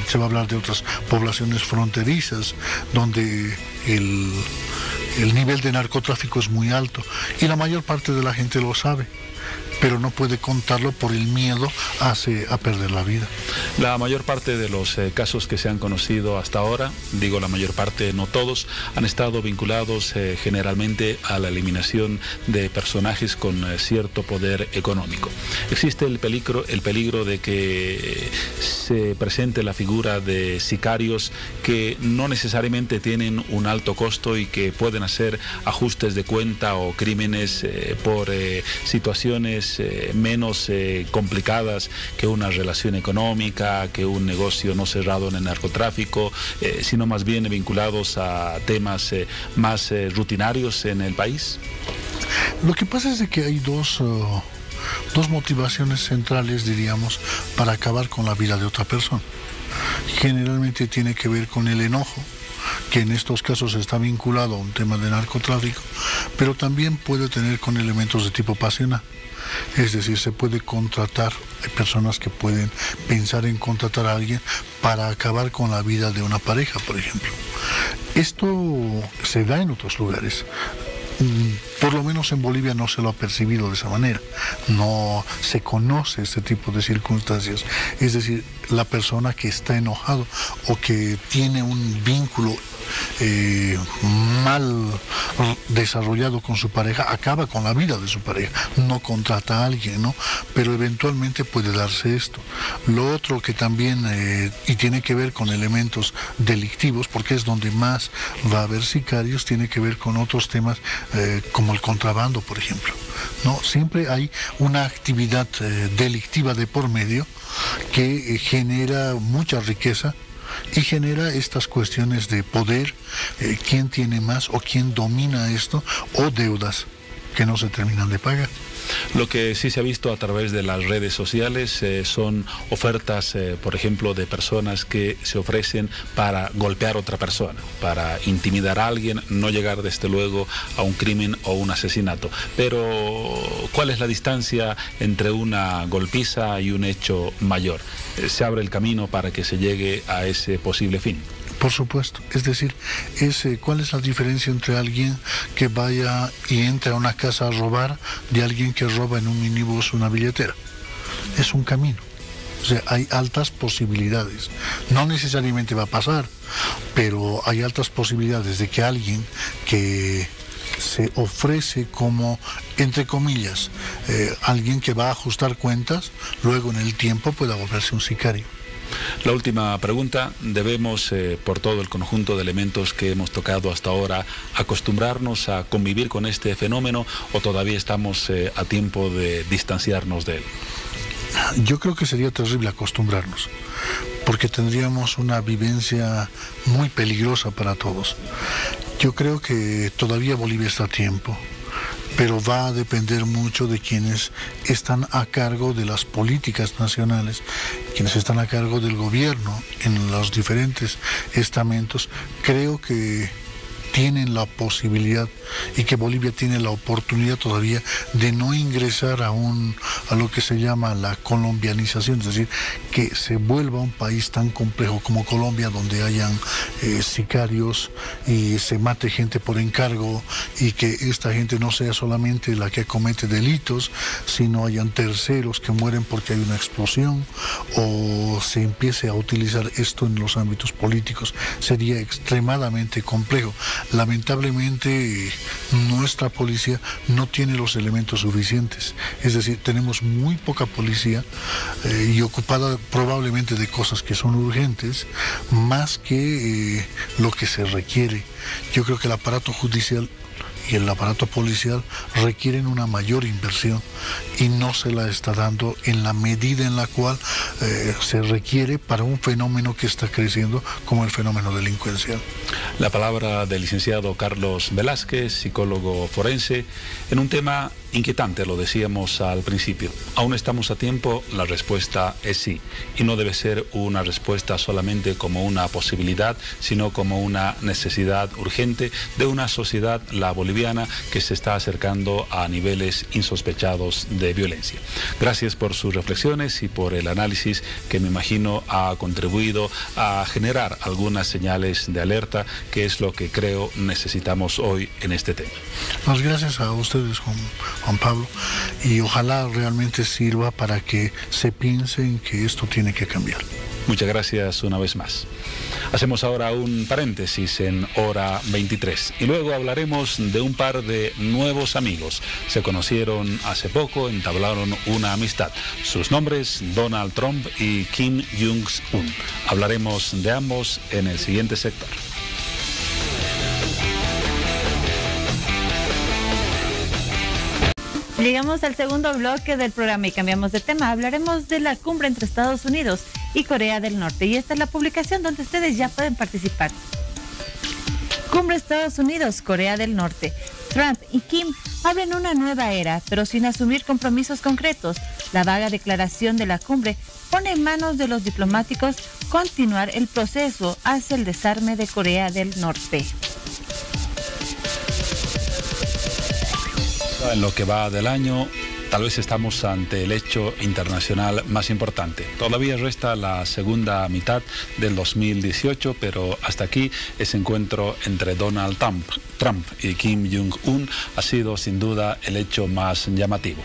se va a hablar de otras poblaciones fronterizas donde el nivel de narcotráfico es muy alto y la mayor parte de la gente lo sabe, pero no puede contarlo por el miedo a perder la vida. La mayor parte de los casos que se han conocido hasta ahora, digo la mayor parte, no todos, han estado vinculados generalmente a la eliminación de personajes con cierto poder económico. Existe el peligro de que se presente la figura de sicarios que no necesariamente tienen un alto costo y que pueden hacer ajustes de cuenta o crímenes por situaciones menos complicadas que una relación económica, que un negocio no cerrado en el narcotráfico, sino más bien vinculados a temas más rutinarios en el país? Lo que pasa es de que hay dos motivaciones centrales, diríamos, para acabar con la vida de otra persona. Generalmente tiene que ver con el enojo, que en estos casos está vinculado a un tema de narcotráfico, pero también puede tener con elementos de tipo pasional. Es decir, se puede contratar, hay personas que pueden pensar en contratar a alguien para acabar con la vida de una pareja, por ejemplo. Esto se da en otros lugares. Por lo menos en Bolivia no se lo ha percibido de esa manera, no se conoce este tipo de circunstancias. Es decir, la persona que está enojado o que tiene un vínculo mal desarrollado con su pareja, acaba con la vida de su pareja, no contrata a alguien, ¿no? Pero eventualmente puede darse esto. Lo otro que también, y tiene que ver con elementos delictivos, porque es donde más va a haber sicarios, tiene que ver con otros temas como el contrabando, por ejemplo. No, siempre hay una actividad delictiva de por medio que genera mucha riqueza y genera estas cuestiones de poder, quién tiene más o quién domina esto, o deudas que no se terminan de pagar. Lo que sí se ha visto a través de las redes sociales son ofertas, por ejemplo, de personas que se ofrecen para golpear a otra persona, para intimidar a alguien, no llegar desde luego a un crimen o un asesinato. Pero, ¿cuál es la distancia entre una golpiza y un hecho mayor? ¿Se abre el camino para que se llegue a ese posible fin? Por supuesto, es decir, ¿cuál es la diferencia entre alguien que vaya y entra a una casa a robar de alguien que roba en un minibús una billetera? Es un camino. O sea, hay altas posibilidades. No necesariamente va a pasar, pero hay altas posibilidades de que alguien que se ofrece como, entre comillas, alguien que va a ajustar cuentas, luego en el tiempo pueda volverse un sicario. La última pregunta, ¿debemos, por todo el conjunto de elementos que hemos tocado hasta ahora, acostumbrarnos a convivir con este fenómeno o todavía estamos a tiempo de distanciarnos de él? Yo creo que sería terrible acostumbrarnos, porque tendríamos una vivencia muy peligrosa para todos. Yo creo que todavía Bolivia está a tiempo, pero va a depender mucho de quienes están a cargo de las políticas nacionales, quienes están a cargo del gobierno en los diferentes estamentos. Creo que tienen la posibilidad y que Bolivia tiene la oportunidad todavía de no ingresar a lo que se llama la colombianización, es decir, que se vuelva un país tan complejo como Colombia, donde hayan sicarios y se mate gente por encargo, y que esta gente no sea solamente la que comete delitos, sino hayan terceros que mueren porque hay una explosión, o se empiece a utilizar esto en los ámbitos políticos. Sería extremadamente complejo. Lamentablemente nuestra policía no tiene los elementos suficientes, es decir, tenemos muy poca policía y ocupada probablemente de cosas que son urgentes, más que lo que se requiere. Yo creo que el aparato judicial y el aparato policial requieren una mayor inversión y no se la está dando en la medida en la cual se requiere para un fenómeno que está creciendo como el fenómeno delincuencial. La palabra del licenciado Carlos Velázquez, psicólogo forense, en un tema inquietante, lo decíamos al principio. ¿Aún estamos a tiempo? La respuesta es sí. Y no debe ser una respuesta solamente como una posibilidad, sino como una necesidad urgente de una sociedad, la boliviana, que se está acercando a niveles insospechados de violencia. Gracias por sus reflexiones y por el análisis que me imagino ha contribuido a generar algunas señales de alerta, que es lo que creo necesitamos hoy en este tema. Pues gracias a ustedes, Juan Pablo, y ojalá realmente sirva para que se piense en que esto tiene que cambiar. Muchas gracias una vez más. Hacemos ahora un paréntesis en Hora 23 y luego hablaremos de un par de nuevos amigos. Se conocieron hace poco, entablaron una amistad. Sus nombres, Donald Trump y Kim Jong-un. Hablaremos de ambos en el siguiente sector. Llegamos al segundo bloque del programa y cambiamos de tema. Hablaremos de la cumbre entre Estados Unidos y Corea del Norte. Y esta es la publicación donde ustedes ya pueden participar. Cumbre Estados Unidos, Corea del Norte. Trump y Kim abren una nueva era, pero sin asumir compromisos concretos. La vaga declaración de la cumbre pone en manos de los diplomáticos continuar el proceso hacia el desarme de Corea del Norte. En lo que va del año, tal vez estamos ante el hecho internacional más importante. Todavía resta la segunda mitad del 2018, pero hasta aquí ese encuentro entre Donald Trump y Kim Jong-un ha sido sin duda el hecho más llamativo.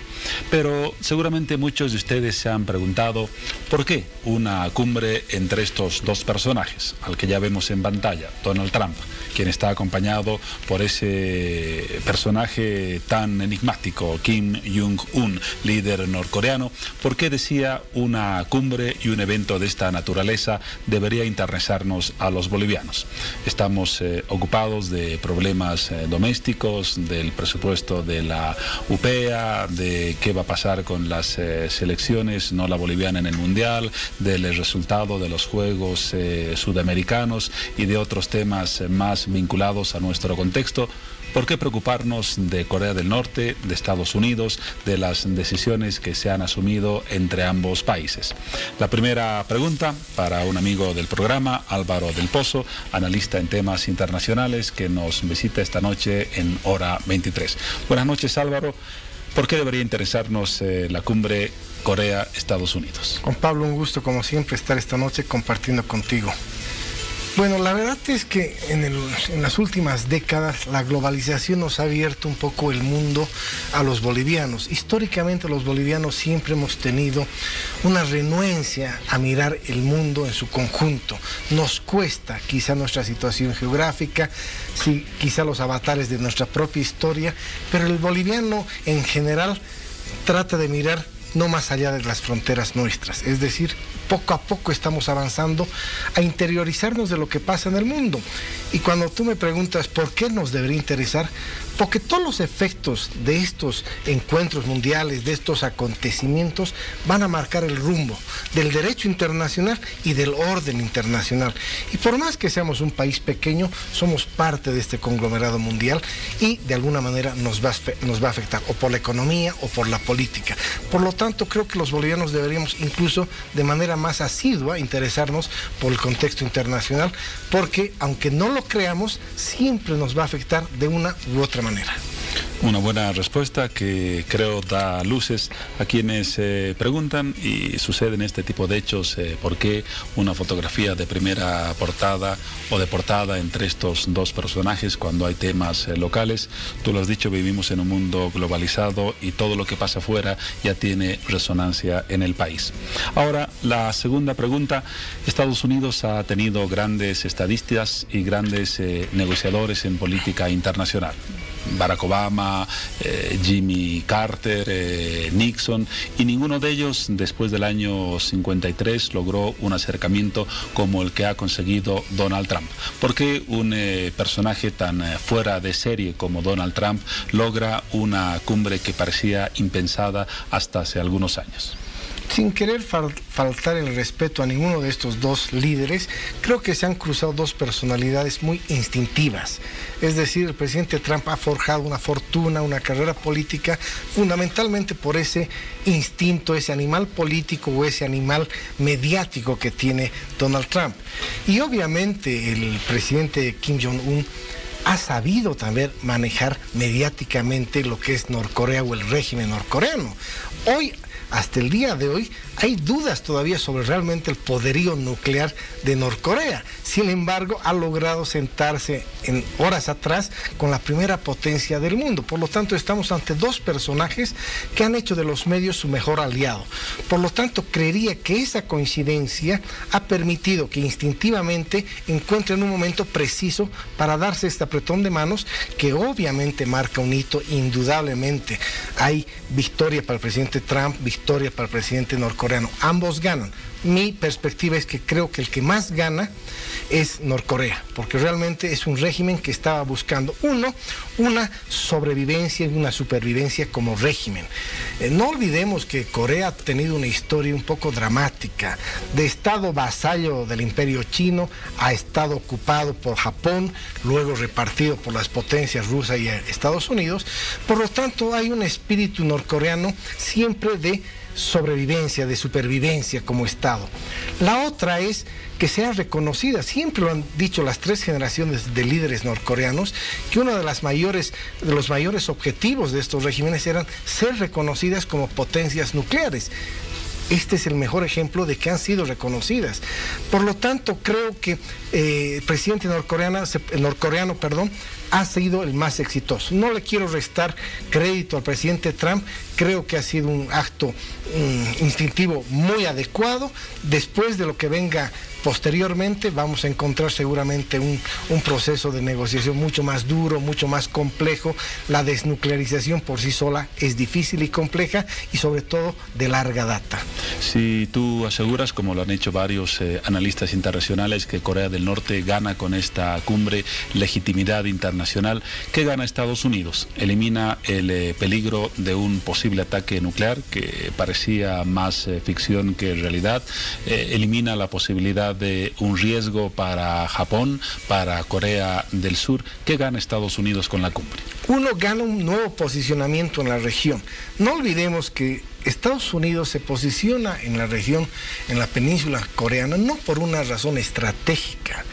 Pero seguramente muchos de ustedes se han preguntado ¿por qué una cumbre entre estos dos personajes, al que ya vemos en pantalla, Donald Trump, quien está acompañado por ese personaje tan enigmático, Kim Jong-un, líder norcoreano? ¿Por qué decía una cumbre y un evento de esta naturaleza debería interesarnos a los bolivianos? Estamos ocupados de problemas temas domésticos, del presupuesto de la UPEA, de qué va a pasar con las selecciones, no la boliviana en el Mundial, del resultado de los Juegos Sudamericanos y de otros temas más vinculados a nuestro contexto. ¿Por qué preocuparnos de Corea del Norte, de Estados Unidos, de las decisiones que se han asumido entre ambos países? La primera pregunta para un amigo del programa, Álvaro del Pozo, analista en temas internacionales, que nos visita esta noche en Hora 23. Buenas noches, Álvaro. ¿Por qué debería interesarnos la cumbre Corea-Estados Unidos? Juan Pablo, un gusto como siempre estar esta noche compartiendo contigo. Bueno, la verdad es que en las últimas décadas la globalización nos ha abierto un poco el mundo a los bolivianos. Históricamente los bolivianos siempre hemos tenido una renuencia a mirar el mundo en su conjunto. Nos cuesta quizá nuestra situación geográfica, sí, quizá los avatares de nuestra propia historia, pero el boliviano en general trata de mirar no más allá de las fronteras nuestras, es decir, poco a poco estamos avanzando a interiorizarnos de lo que pasa en el mundo. Y cuando tú me preguntas por qué nos debería interesar, porque todos los efectos de estos encuentros mundiales, de estos acontecimientos, van a marcar el rumbo del derecho internacional y del orden internacional. Y por más que seamos un país pequeño, somos parte de este conglomerado mundial y de alguna manera nos va a afectar, o por la economía o por la política. Por lo tanto, creo que los bolivianos deberíamos incluso de manera más asidua interesarnos por el contexto internacional, porque aunque no lo creamos, siempre nos va a afectar de una u otra manera. Una buena respuesta que creo da luces a quienes preguntan, y suceden este tipo de hechos, por qué una fotografía de primera portada o de portada entre estos dos personajes cuando hay temas locales. Tú lo has dicho, vivimos en un mundo globalizado y todo lo que pasa afuera ya tiene resonancia en el país. Ahora, la segunda pregunta. Estados Unidos ha tenido grandes estadistas y grandes negociadores en política internacional. Barack Obama, Jimmy Carter, Nixon, y ninguno de ellos después del año 53 logró un acercamiento como el que ha conseguido Donald Trump. ¿Por qué un personaje tan fuera de serie como Donald Trump logra una cumbre que parecía impensada hasta hace algunos años? Sin querer faltar el respeto a ninguno de estos dos líderes, creo que se han cruzado dos personalidades muy instintivas. Es decir, el presidente Trump ha forjado una fortuna, una carrera política, fundamentalmente por ese instinto, ese animal político o ese animal mediático que tiene Donald Trump. Y obviamente el presidente Kim Jong-un ha sabido también manejar mediáticamente lo que es Norcorea o el régimen norcoreano. Hasta el día de hoy, hay dudas todavía sobre realmente el poderío nuclear de Norcorea. Sin embargo, ha logrado sentarse en horas atrás con la primera potencia del mundo. Por lo tanto, estamos ante dos personajes que han hecho de los medios su mejor aliado. Por lo tanto, creería que esa coincidencia ha permitido que instintivamente encuentren un momento preciso para darse este apretón de manos que obviamente marca un hito indudablemente. Hay victoria para el presidente Trump, victoria para el presidente norcoreano. Ambos ganan. Mi perspectiva es que creo que el que más gana es Norcorea, porque realmente es un régimen que estaba buscando, una sobrevivencia y una supervivencia como régimen. No olvidemos que Corea ha tenido una historia un poco dramática, de estado vasallo del Imperio Chino a estado ocupado por Japón, luego repartido por las potencias Rusia y Estados Unidos. Por lo tanto, hay un espíritu norcoreano siempre de sobrevivencia, de supervivencia como Estado. La otra es que sea reconocida, siempre lo han dicho las tres generaciones de líderes norcoreanos, que uno de los mayores objetivos de estos regímenes eran ser reconocidas como potencias nucleares. Este es el mejor ejemplo de que han sido reconocidas. Por lo tanto, creo que el presidente norcoreano, ha sido el más exitoso. No le quiero restar crédito al presidente Trump, creo que ha sido un acto instintivo muy adecuado. Después de lo que venga posteriormente, vamos a encontrar seguramente un proceso de negociación mucho más duro, mucho más complejo. La desnuclearización por sí sola es difícil y compleja y sobre todo de larga data. Si tú aseguras, como lo han hecho varios analistas internacionales, que Corea del Norte gana con esta cumbre legitimidad internacional internacional, ¿qué gana Estados Unidos? Elimina el peligro de un posible ataque nuclear, que parecía más ficción que realidad. Elimina la posibilidad de un riesgo para Japón, para Corea del Sur. ¿Qué gana Estados Unidos con la cumbre? Uno, gana un nuevo posicionamiento en la región. No olvidemos que Estados Unidos se posiciona en la región, en la península coreana, no por una razón estratégica,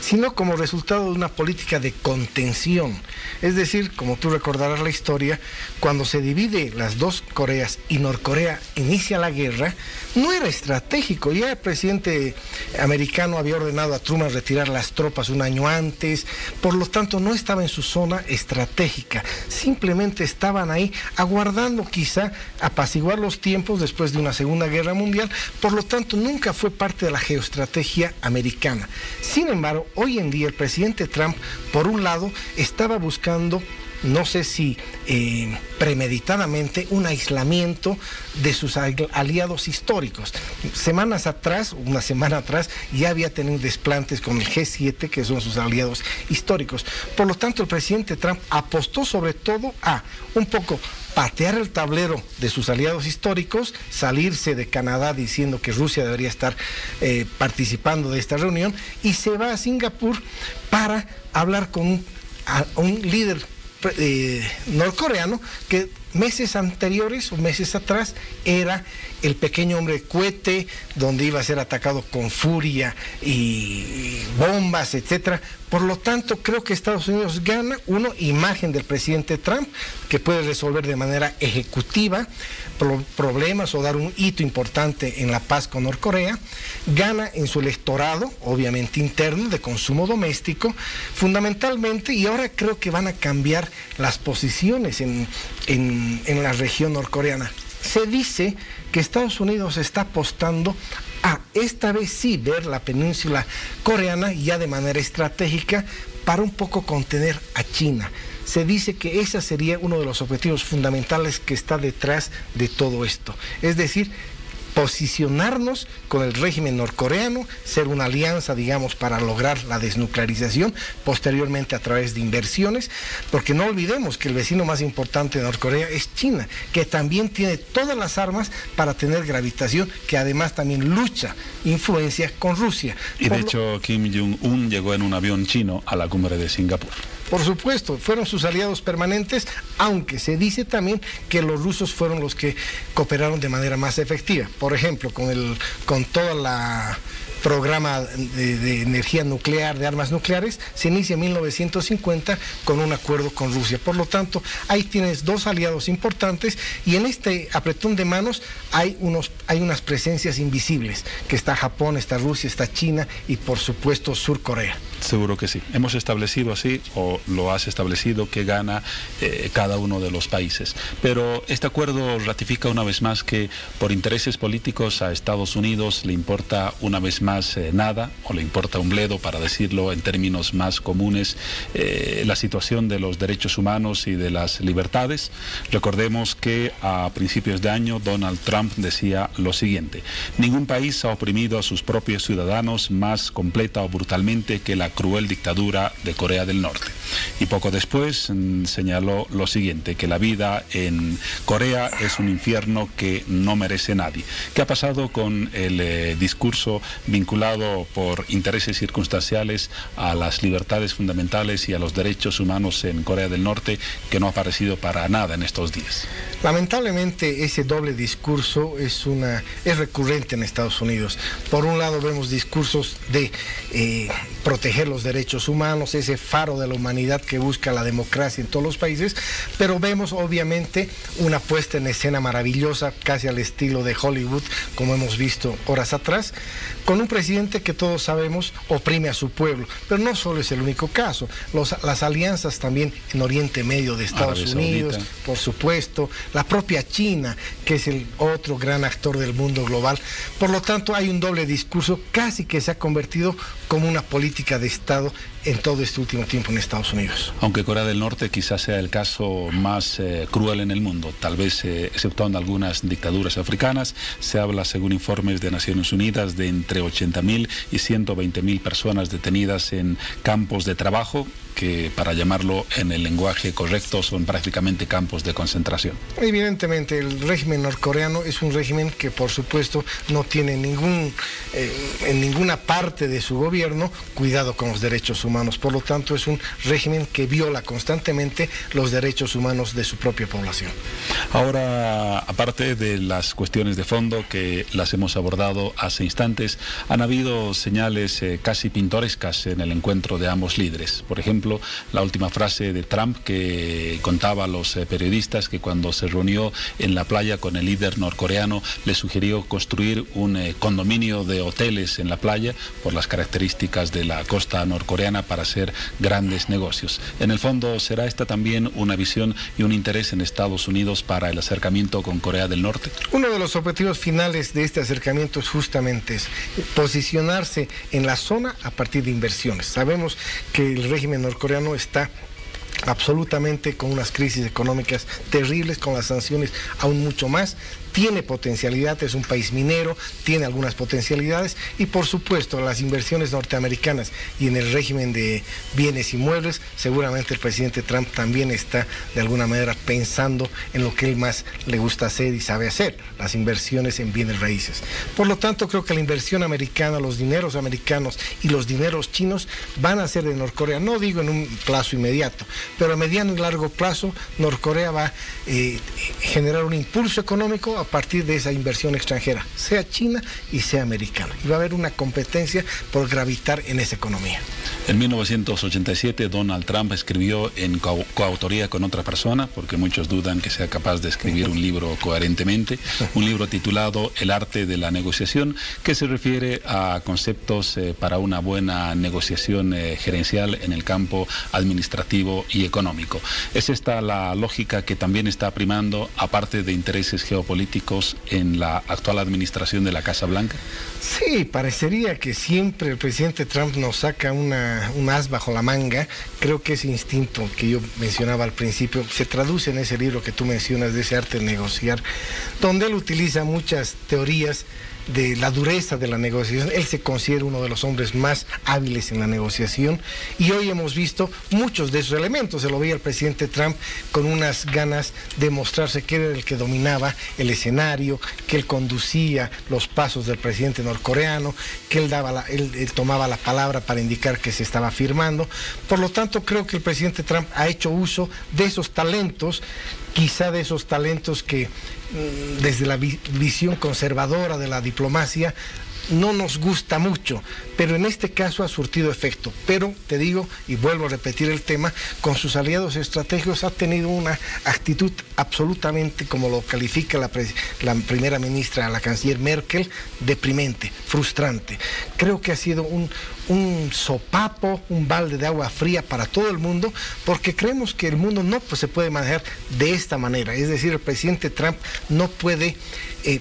sino como resultado de una política de contención. Es decir, como tú recordarás la historia, cuando se divide las dos Coreas y Norcorea inicia la guerra, no era estratégico. Ya el presidente americano había ordenado a Truman retirar las tropas un año antes, por lo tanto no estaba en su zona estratégica, simplemente estaban ahí aguardando quizá apaciguar los tiempos después de una Segunda Guerra Mundial, por lo tanto nunca fue parte de la geoestrategia americana. Sin embargo, hoy en día el presidente Trump, por un lado, estaba buscando, no sé si premeditadamente, un aislamiento de sus aliados históricos. Semanas atrás, una semana atrás, ya había tenido desplantes con el G7, que son sus aliados históricos. Por lo tanto, el presidente Trump apostó sobre todo a un poco patear el tablero de sus aliados históricos, salirse de Canadá diciendo que Rusia debería estar participando de esta reunión, y se va a Singapur para hablar con un líder norcoreano que meses anteriores o meses atrás era el pequeño hombre cohete, donde iba a ser atacado con furia y bombas, etcétera. Por lo tanto, creo que Estados Unidos gana, uno, imagen del presidente Trump, que puede resolver de manera ejecutiva problemas o dar un hito importante en la paz con Norcorea. Gana en su electorado, obviamente interno, de consumo doméstico, fundamentalmente, y ahora creo que van a cambiar las posiciones en la región norcoreana. Se dice que Estados Unidos está apostando a esta vez sí ver la península coreana ya de manera estratégica para un poco contener a China. Se dice que ese sería uno de los objetivos fundamentales que está detrás de todo esto. Es decir, posicionarnos con el régimen norcoreano, ser una alianza, digamos, para lograr la desnuclearización, posteriormente a través de inversiones, porque no olvidemos que el vecino más importante de Norcorea es China, que también tiene todas las armas para tener gravitación, que además también lucha, influencia con Rusia. Y de hecho, Kim Jong-un llegó en un avión chino a la cumbre de Singapur. Por supuesto, fueron sus aliados permanentes, aunque se dice también que los rusos fueron los que cooperaron de manera más efectiva. Por ejemplo, con toda la programa de energía nuclear, de armas nucleares, se inicia en 1950 con un acuerdo con Rusia. Por lo tanto, ahí tienes dos aliados importantes, y en este apretón de manos hay unas presencias invisibles, que está Japón, está Rusia, está China y por supuesto Sur Corea. Seguro que sí. Hemos establecido así, o lo has establecido, que gana cada uno de los países. Pero este acuerdo ratifica una vez más que por intereses políticos a Estados Unidos le importa una vez más nada, o le importa un bledo, para decirlo en términos más comunes, la situación de los derechos humanos y de las libertades. Recordemos que a principios de año Donald Trump decía lo siguiente: ningún país ha oprimido a sus propios ciudadanos más completa o brutalmente que la cruel dictadura de Corea del Norte. Y poco después señaló lo siguiente, que la vida en Corea es un infierno que no merece nadie. ¿Qué ha pasado con el discurso vinculado por intereses circunstanciales a las libertades fundamentales y a los derechos humanos en Corea del Norte, que no ha aparecido para nada en estos días? Lamentablemente ese doble discurso es recurrente en Estados Unidos. Por un lado vemos discursos de proteger los derechos humanos, ese faro de la humanidad que busca la democracia en todos los países, pero vemos obviamente una puesta en escena maravillosa, casi al estilo de Hollywood, como hemos visto horas atrás, con un presidente que todos sabemos oprime a su pueblo. Pero no solo es el único caso, las alianzas también en Oriente Medio de Estados Unidos, por supuesto, la propia China, que es el otro gran actor del mundo global. Por lo tanto, hay un doble discurso casi que se ha convertido como una política de Estado en todo este último tiempo en Estados Unidos. Aunque Corea del Norte quizás sea el caso más cruel en el mundo, tal vez exceptuando algunas dictaduras africanas, se habla, según informes de Naciones Unidas, de entre 80.000 y 120.000 personas detenidas en campos de trabajo que, para llamarlo en el lenguaje correcto, son prácticamente campos de concentración. Evidentemente, el régimen norcoreano es un régimen que, por supuesto, no tiene en ninguna parte de su gobierno cuidado con los derechos humanos. Por lo tanto, es un régimen que viola constantemente los derechos humanos de su propia población. Ahora, aparte de las cuestiones de fondo que las hemos abordado hace instantes, han habido señales casi pintorescas en el encuentro de ambos líderes. Por ejemplo, la última frase de Trump, que contaba a los periodistas que cuando se reunió en la playa con el líder norcoreano le sugirió construir un condominio de hoteles en la playa por las características de la costa norcoreana para hacer grandes negocios. En el fondo, ¿será esta también una visión y un interés en Estados Unidos para el acercamiento con Corea del Norte? Uno de los objetivos finales de este acercamiento es justamente posicionarse en la zona a partir de inversiones. Sabemos que el régimen norcoreano está absolutamente con unas crisis económicas terribles, con las sanciones aún mucho más. Tiene potencialidad, es un país minero, tiene algunas potencialidades y por supuesto las inversiones norteamericanas y en el régimen de bienes inmuebles, seguramente el presidente Trump también está de alguna manera pensando en lo que él más le gusta hacer y sabe hacer, las inversiones en bienes raíces. Por lo tanto, creo que la inversión americana, los dineros americanos y los dineros chinos van a ser de Norcorea, no digo en un plazo inmediato, pero a mediano y largo plazo Norcorea va a generar un impulso económico a partir de esa inversión extranjera, sea china y sea americana. Y va a haber una competencia por gravitar en esa economía. En 1987, Donald Trump escribió en coautoría con otra persona, porque muchos dudan que sea capaz de escribir un libro coherentemente, un libro titulado El arte de la negociación, que se refiere a conceptos para una buena negociación gerencial en el campo administrativo y económico. ¿Es esta la lógica que también está primando, aparte de intereses geopolíticos, en la actual administración de la Casa Blanca? Sí, parecería que siempre el presidente Trump nos saca un as bajo la manga. Creo que ese instinto que yo mencionaba al principio se traduce en ese libro que tú mencionas, de ese arte de negociar, donde él utiliza muchas teorías de la dureza de la negociación. Él se considera uno de los hombres más hábiles en la negociación y hoy hemos visto muchos de esos elementos. Se lo veía el presidente Trump con unas ganas de mostrarse que era el que dominaba el escenario, que él conducía los pasos del presidente norcoreano, que él tomaba la palabra para indicar que se estaba firmando. Por lo tanto, creo que el presidente Trump ha hecho uso de esos talentos, quizá de esos talentos que desde la visión conservadora de la diplomacia no nos gusta mucho, pero en este caso ha surtido efecto. Pero te digo, y vuelvo a repetir el tema, con sus aliados estratégicos ha tenido una actitud absolutamente, como lo califica la primera ministra, la canciller Merkel, deprimente, frustrante. Creo que ha sido un sopapo, un balde de agua fría para todo el mundo, porque creemos que el mundo no se puede manejar de esta manera. Es decir, el presidente Trump no puede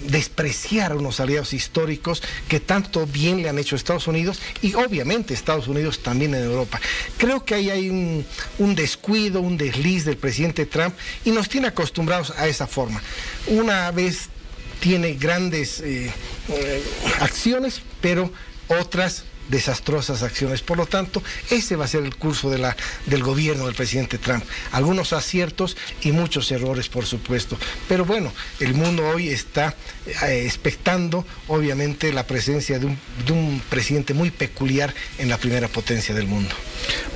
despreciar a unos aliados históricos que tanto bien le han hecho a Estados Unidos y obviamente Estados Unidos también en Europa. Creo que ahí hay un descuido, un desliz del presidente Trump y nos tiene acostumbrados a esa forma. Una vez tiene grandes acciones, pero otras desastrosas acciones. Por lo tanto, ese va a ser el curso del gobierno del presidente Trump. Algunos aciertos y muchos errores, por supuesto. Pero bueno, el mundo hoy está expectando, obviamente, la presencia de un presidente muy peculiar en la primera potencia del mundo.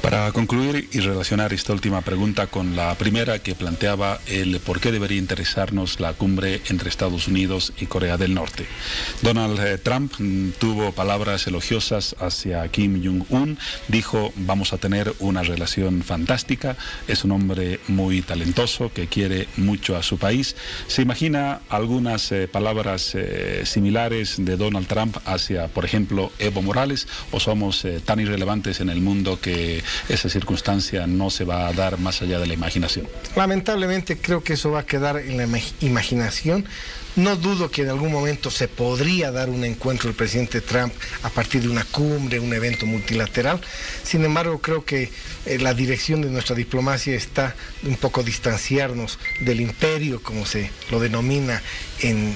Para concluir y relacionar esta última pregunta con la primera, que planteaba el por qué debería interesarnos la cumbre entre Estados Unidos y Corea del Norte. Donald Trump tuvo palabras elogiosas hacia Kim Jong-un, dijo: vamos a tener una relación fantástica, es un hombre muy talentoso que quiere mucho a su país. ¿Se imagina algunas palabras similares de Donald Trump hacia, por ejemplo, Evo Morales, o somos tan irrelevantes en el mundo que esa circunstancia no se va a dar más allá de la imaginación? Lamentablemente creo que eso va a quedar en la imaginación. No dudo que en algún momento se podría dar un encuentro del presidente Trump a partir de una cumbre cumbre, un evento multilateral. Sin embargo, creo que la dirección de nuestra diplomacia está un poco distanciarnos del imperio, como se lo denomina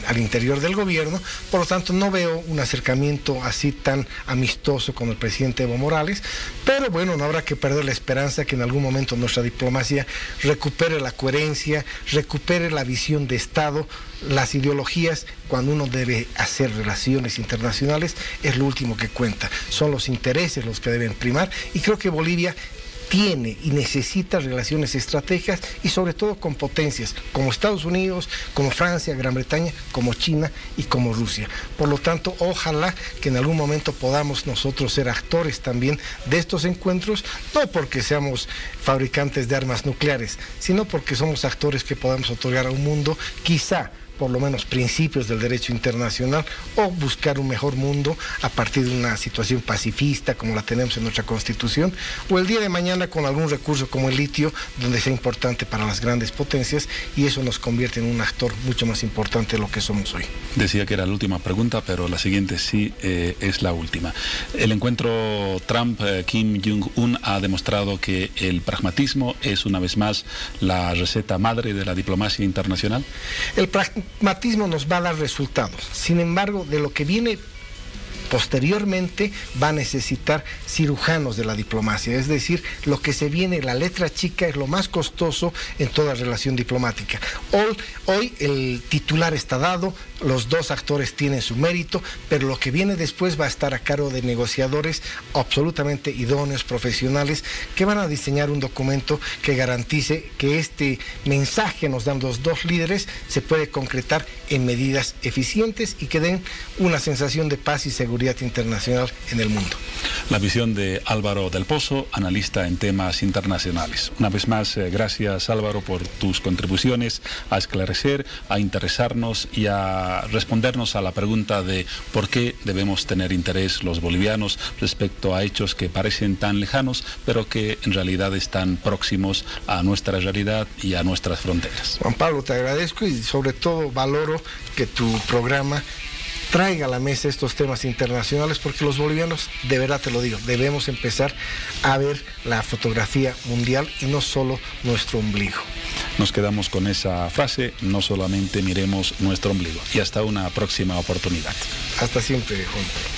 al interior del gobierno. Por lo tanto, no veo un acercamiento así tan amistoso con el presidente Evo Morales, pero bueno, no habrá que perder la esperanza que en algún momento nuestra diplomacia recupere la coherencia, recupere la visión de Estado. Las ideologías, cuando uno debe hacer relaciones internacionales, es lo último que cuenta. Son los intereses los que deben primar, y creo que Bolivia tiene y necesita relaciones estratégicas, y sobre todo con potencias como Estados Unidos, como Francia, Gran Bretaña, como China y como Rusia. Por lo tanto, ojalá que en algún momento podamos nosotros ser actores también de estos encuentros, no porque seamos fabricantes de armas nucleares, sino porque somos actores que podamos otorgar a un mundo quizá por lo menos principios del derecho internacional, o buscar un mejor mundo a partir de una situación pacifista como la tenemos en nuestra Constitución, o el día de mañana con algún recurso como el litio, donde sea importante para las grandes potencias, y eso nos convierte en un actor mucho más importante de lo que somos hoy. Decía que era la última pregunta, pero la siguiente sí es la última. El encuentro Trump-Kim Jong-un ha demostrado que el pragmatismo es una vez más la receta madre de la diplomacia internacional. El pragmatismo nos va a dar resultados. Sin embargo, de lo que viene posteriormente va a necesitar cirujanos de la diplomacia, es decir, lo que se viene, la letra chica, es lo más costoso en toda relación diplomática. Hoy el titular está dado, los dos actores tienen su mérito, pero lo que viene después va a estar a cargo de negociadores absolutamente idóneos, profesionales, que van a diseñar un documento que garantice que este mensaje que nos dan los dos líderes se puede concretar en medidas eficientes y que den una sensación de paz y seguridad internacional en el mundo. La visión de Álvaro del Pozo, analista en temas internacionales. Una vez más, gracias Álvaro por tus contribuciones a esclarecer, a interesarnos y a respondernos a la pregunta de por qué debemos tener interés los bolivianos respecto a hechos que parecen tan lejanos, pero que en realidad están próximos a nuestra realidad y a nuestras fronteras. Juan Pablo, te agradezco y sobre todo valoro que tu programa traiga a la mesa estos temas internacionales, porque los bolivianos, de verdad te lo digo, debemos empezar a ver la fotografía mundial y no solo nuestro ombligo. Nos quedamos con esa frase, no solamente miremos nuestro ombligo. Y hasta una próxima oportunidad. Hasta siempre, Juan Pablo.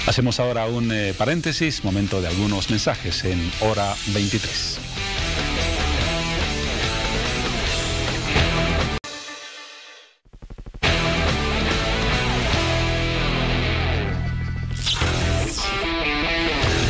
Hacemos ahora un paréntesis, momento de algunos mensajes en Hora 23.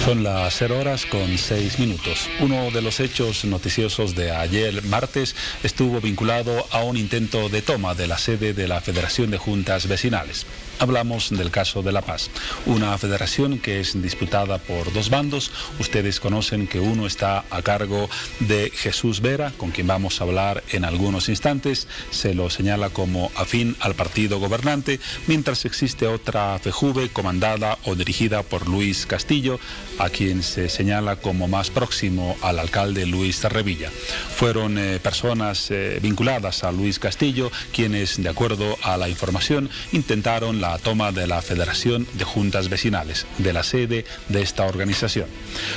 Son las 0:06. Uno de los hechos noticiosos de ayer martes estuvo vinculado a un intento de toma de la sede de la Federación de Juntas Vecinales. Hablamos del caso de La Paz, una federación que es disputada por dos bandos. Ustedes conocen que uno está a cargo de Jesús Vera, con quien vamos a hablar en algunos instantes. Se lo señala como afín al partido gobernante, mientras existe otra FEJUVE comandada o dirigida por Luis Castillo, a quien se señala como más próximo al alcalde Luis Revilla. Fueron personas vinculadas a Luis Castillo quienes, de acuerdo a la información, intentaron la toma de la Federación de Juntas Vecinales, de la sede de esta organización.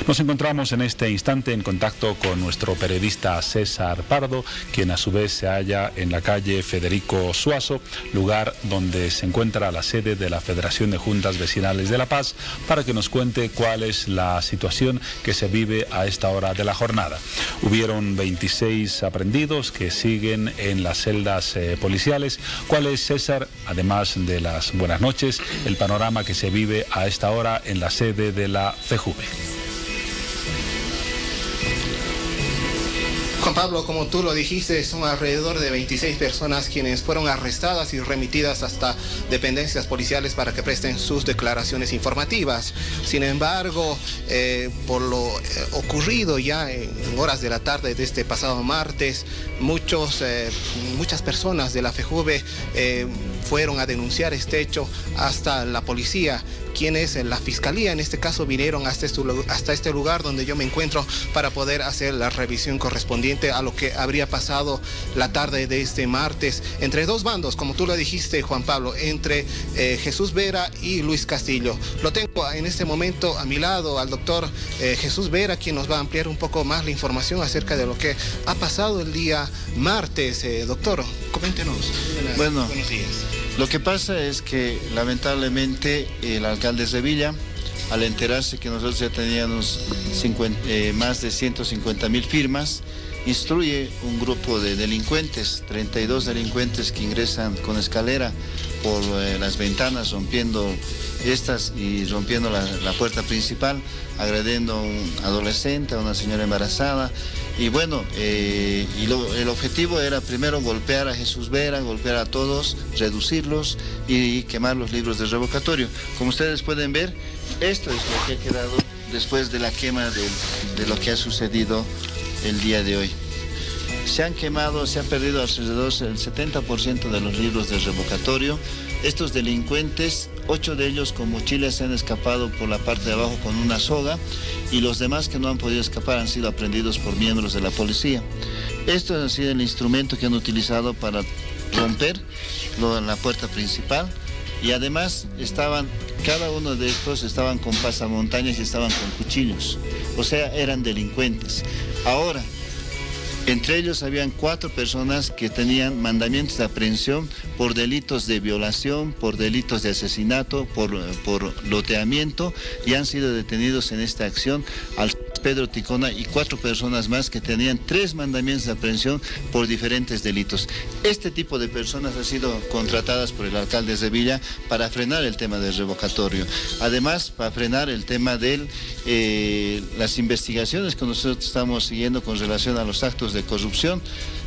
Nos encontramos en este instante en contacto con nuestro periodista César Pardo, quien a su vez se halla en la calle Federico Suazo, lugar donde se encuentra la sede de la Federación de Juntas Vecinales de La Paz, para que nos cuente cuál es la situación que se vive a esta hora de la jornada. Hubieron 26 aprehendidos que siguen en las celdas policiales. ¿Cuál es, César, además de las buenas noches, el panorama que se vive a esta hora en la sede de la FEJUVE? Juan Pablo, como tú lo dijiste, son alrededor de 26 personas quienes fueron arrestadas y remitidas hasta dependencias policiales para que presten sus declaraciones informativas. Sin embargo, por lo ocurrido ya en horas de la tarde de este pasado martes, muchas personas de la FEJUVE fueron a denunciar este hecho hasta la policía, quienes en la fiscalía en este caso vinieron hasta este lugar donde yo me encuentro para poder hacer la revisión correspondiente a lo que habría pasado la tarde de este martes entre dos bandos, como tú lo dijiste, Juan Pablo, entre Jesús Vera y Luis Castillo. Lo tengo en este momento a mi lado al doctor Jesús Vera, quien nos va a ampliar un poco más la información acerca de lo que ha pasado el día martes. Doctor, coméntenos. Bueno, buenos días. Lo que pasa es que lamentablemente el alcalde de Sevilla, al enterarse que nosotros ya teníamos más de 150.000 firmas, instruye un grupo de delincuentes, 32 delincuentes que ingresan con escalera por las ventanas, rompiendo estas y rompiendo la puerta principal, agrediendo a un adolescente, a una señora embarazada. Y bueno, el objetivo era primero golpear a Jesús Vera, golpear a todos, reducirlos y quemar los libros de revocatorio. Como ustedes pueden ver, esto es lo que ha quedado después de la quema de lo que ha sucedido el día de hoy. Se han quemado, se ha perdido alrededor del 70% de los libros de revocatorio. Estos delincuentes, 8 de ellos con mochilas, se han escapado por la parte de abajo con una soga y los demás que no han podido escapar han sido aprendidos por miembros de la policía. Esto ha sido el instrumento que han utilizado para romper la puerta principal y además cada uno de estos estaban con pasamontañas y estaban con cuchillos, o sea, eran delincuentes. Ahora, entre ellos habían 4 personas que tenían mandamientos de aprehensión por delitos de violación, por delitos de asesinato, por loteamiento y han sido detenidos en esta acción al Pedro Ticona y 4 personas más que tenían 3 mandamientos de aprehensión por diferentes delitos. Este tipo de personas han sido contratadas por el alcalde de Sevilla para frenar el tema del revocatorio. Además, para frenar el tema de las investigaciones que nosotros estamos siguiendo con relación a los actos de corrupción.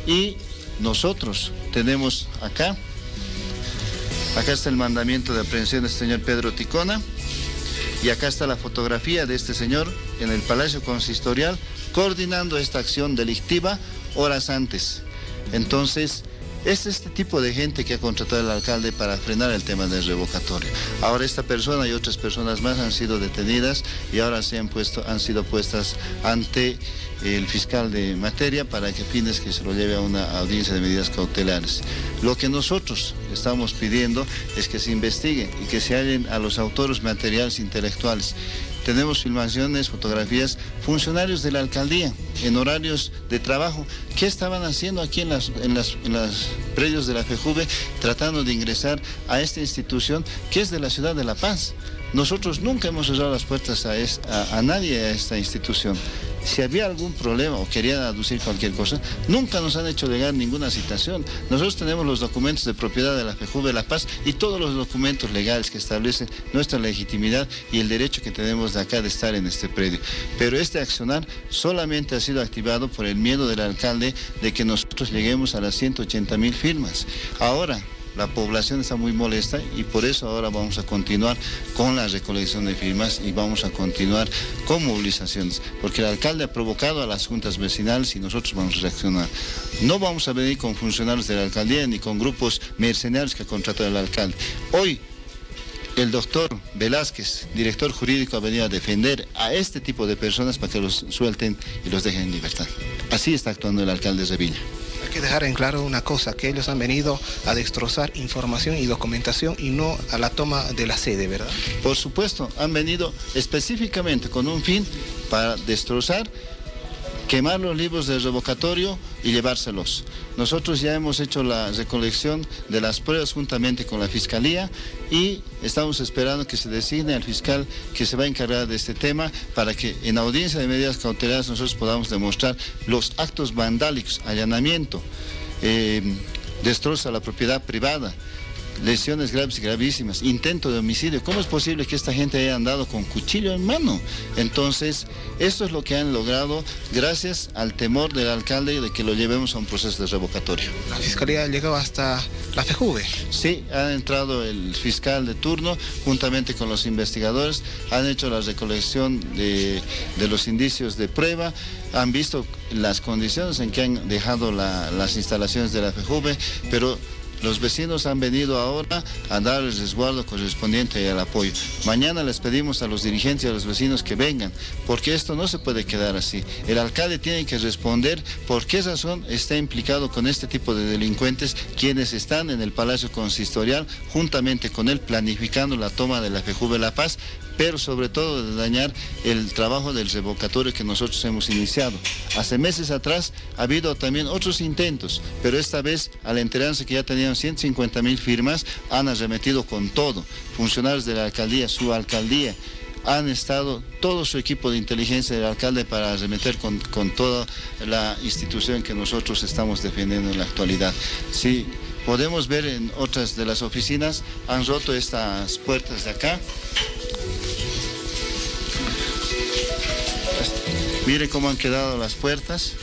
Y nosotros tenemos acá está el mandamiento de aprehensión del señor Pedro Ticona. Y acá está la fotografía de este señor en el Palacio Consistorial coordinando esta acción delictiva horas antes. Entonces, es este tipo de gente que ha contratado el alcalde para frenar el tema del revocatorio. Ahora esta persona y otras personas más han sido detenidas y ahora han sido puestas ante el fiscal de materia para que fines que se lo lleve a una audiencia de medidas cautelares. Lo que nosotros estamos pidiendo es que se investigue y que se hallen a los autores materiales intelectuales. Tenemos filmaciones, fotografías, funcionarios de la alcaldía en horarios de trabajo. ¿Qué estaban haciendo aquí en los predios de la FEJUVE tratando de ingresar a esta institución que es de la ciudad de La Paz? Nosotros nunca hemos cerrado las puertas a nadie a esta institución. Si había algún problema o querían aducir cualquier cosa, nunca nos han hecho llegar ninguna citación. Nosotros tenemos los documentos de propiedad de la FEJUVE La Paz y todos los documentos legales que establecen nuestra legitimidad y el derecho que tenemos de acá de estar en este predio. Pero este accionar solamente ha sido activado por el miedo del alcalde de que nosotros lleguemos a las 180.000 firmas. Ahora, la población está muy molesta y por eso ahora vamos a continuar con la recolección de firmas y vamos a continuar con movilizaciones, porque el alcalde ha provocado a las juntas vecinales y nosotros vamos a reaccionar. No vamos a venir con funcionarios de la alcaldía ni con grupos mercenarios que ha contratado el alcalde. Hoy el doctor Velázquez, director jurídico, ha venido a defender a este tipo de personas para que los suelten y los dejen en libertad. Así está actuando el alcalde de Sevilla. Hay que dejar en claro una cosa, que ellos han venido a destrozar información y documentación y no a la toma de la sede, ¿verdad? Por supuesto, han venido específicamente con un fin para destrozar, quemar los libros de revocatorio y llevárselos. Nosotros ya hemos hecho la recolección de las pruebas juntamente con la Fiscalía y estamos esperando que se designe al fiscal que se va a encargar de este tema para que en audiencia de medidas cautelares nosotros podamos demostrar los actos vandálicos, allanamiento, destrozo a la propiedad privada, lesiones graves y gravísimas, intento de homicidio. ¿Cómo es posible que esta gente haya andado con cuchillo en mano? Entonces, esto es lo que han logrado gracias al temor del alcalde de que lo llevemos a un proceso de revocatorio. ¿La Fiscalía ha llegado hasta la FEJUVE? Sí, ha entrado el fiscal de turno juntamente con los investigadores, han hecho la recolección de los indicios de prueba, han visto las condiciones en que han dejado las instalaciones de la FEJUVE, pero Los vecinos han venido ahora a dar el resguardo correspondiente y el apoyo. Mañana les pedimos a los dirigentes y a los vecinos que vengan, porque esto no se puede quedar así. El alcalde tiene que responder por qué razón está implicado con este tipo de delincuentes, quienes están en el Palacio Consistorial, juntamente con él, planificando la toma de la FEJUVE La Paz, pero sobre todo de dañar el trabajo del revocatorio que nosotros hemos iniciado. Hace meses atrás ha habido también otros intentos, pero esta vez, al enterarse que ya tenían 150.000 firmas, han arremetido con todo. Funcionarios de la alcaldía, su alcaldía, han estado todo su equipo de inteligencia del alcalde para arremeter con toda la institución que nosotros estamos defendiendo en la actualidad. Sí, podemos ver en otras de las oficinas, han roto estas puertas de acá. Mire cómo han quedado las puertas.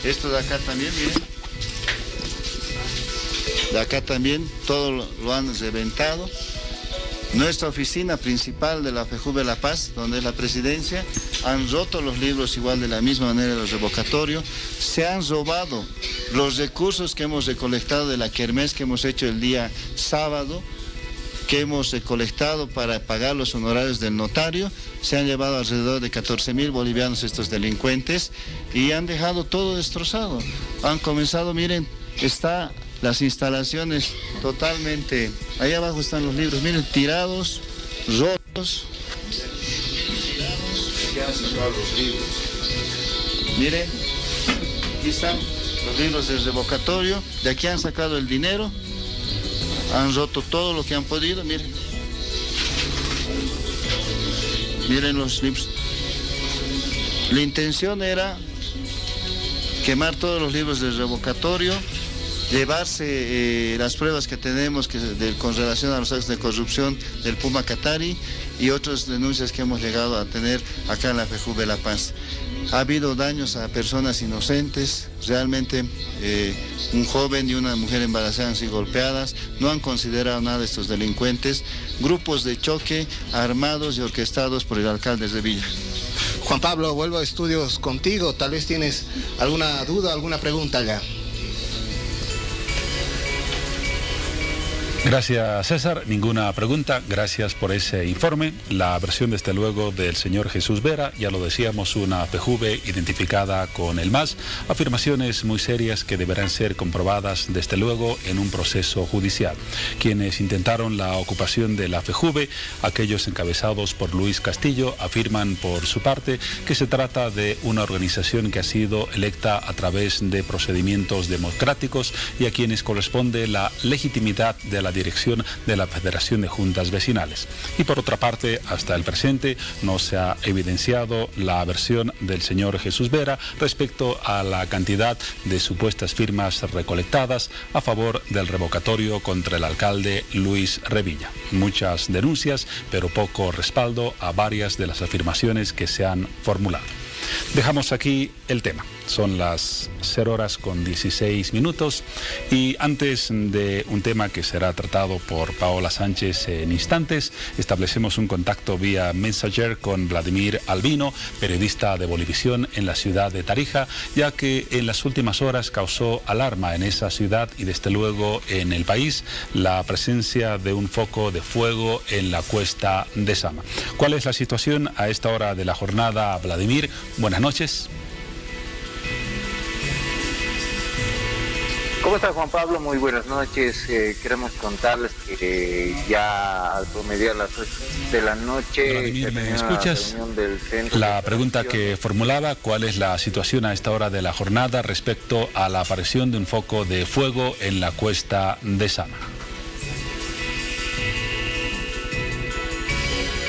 Esto de acá también, miren. De acá también, todo lo han reventado. Nuestra oficina principal de la FEJUVE La Paz, donde es la presidencia, han roto los libros igual de la misma manera los revocatorios. Se han robado los recursos que hemos recolectado de la kermés que hemos hecho el día sábado, que hemos recolectado para pagar los honorarios del notario. Se han llevado alrededor de 14.000 bolivianos estos delincuentes y han dejado todo destrozado. Han comenzado, miren, está las instalaciones totalmente, ahí abajo están los libros, miren, tirados, rotos. Ya han sacado los libros. Miren, aquí están los libros del revocatorio, de aquí han sacado el dinero. Han roto todo lo que han podido, miren. Miren los libros. La intención era quemar todos los libros del revocatorio, llevarse las pruebas que tenemos con relación a los actos de corrupción del Puma Katari y otras denuncias que hemos llegado a tener acá en la FEJUVE La Paz. Ha habido daños a personas inocentes, realmente un joven y una mujer embarazada han sido golpeadas, no han considerado nada de estos delincuentes, grupos de choque armados y orquestados por el alcalde de Villa. Juan Pablo, vuelvo a estudios contigo, tal vez tienes alguna duda, alguna pregunta ya. Gracias, César. Ninguna pregunta. Gracias por ese informe. La versión, desde luego, del señor Jesús Vera, ya lo decíamos, una FEJUVE identificada con el MAS. Afirmaciones muy serias que deberán ser comprobadas, desde luego, en un proceso judicial. Quienes intentaron la ocupación de la FEJUVE, aquellos encabezados por Luis Castillo, afirman por su parte que se trata de una organización que ha sido electa a través de procedimientos democráticos y a quienes corresponde la legitimidad de la dirección de la Federación de Juntas Vecinales. Y por otra parte, hasta el presente no se ha evidenciado la versión del señor Jesús Vera respecto a la cantidad de supuestas firmas recolectadas a favor del revocatorio contra el alcalde Luis Revilla. Muchas denuncias, pero poco respaldo a varias de las afirmaciones que se han formulado. Dejamos aquí el tema. Son las 0:16 y antes de un tema que será tratado por Paola Sánchez en instantes, establecemos un contacto vía Messenger con Vladimir Albino, periodista de Bolivisión en la ciudad de Tarija, ya que en las últimas horas causó alarma en esa ciudad y desde luego en el país la presencia de un foco de fuego en la cuesta de Sama. ¿Cuál es la situación a esta hora de la jornada, Vladimir? Buenas noches. ¿Cómo está, Juan Pablo? Muy buenas noches. Queremos contarles que ya al promediar las 8 de la noche... Vladimir, ¿me escuchas? La pregunta que formulaba, ¿cuál es la situación a esta hora de la jornada respecto a la aparición de un foco de fuego en la cuesta de Sama?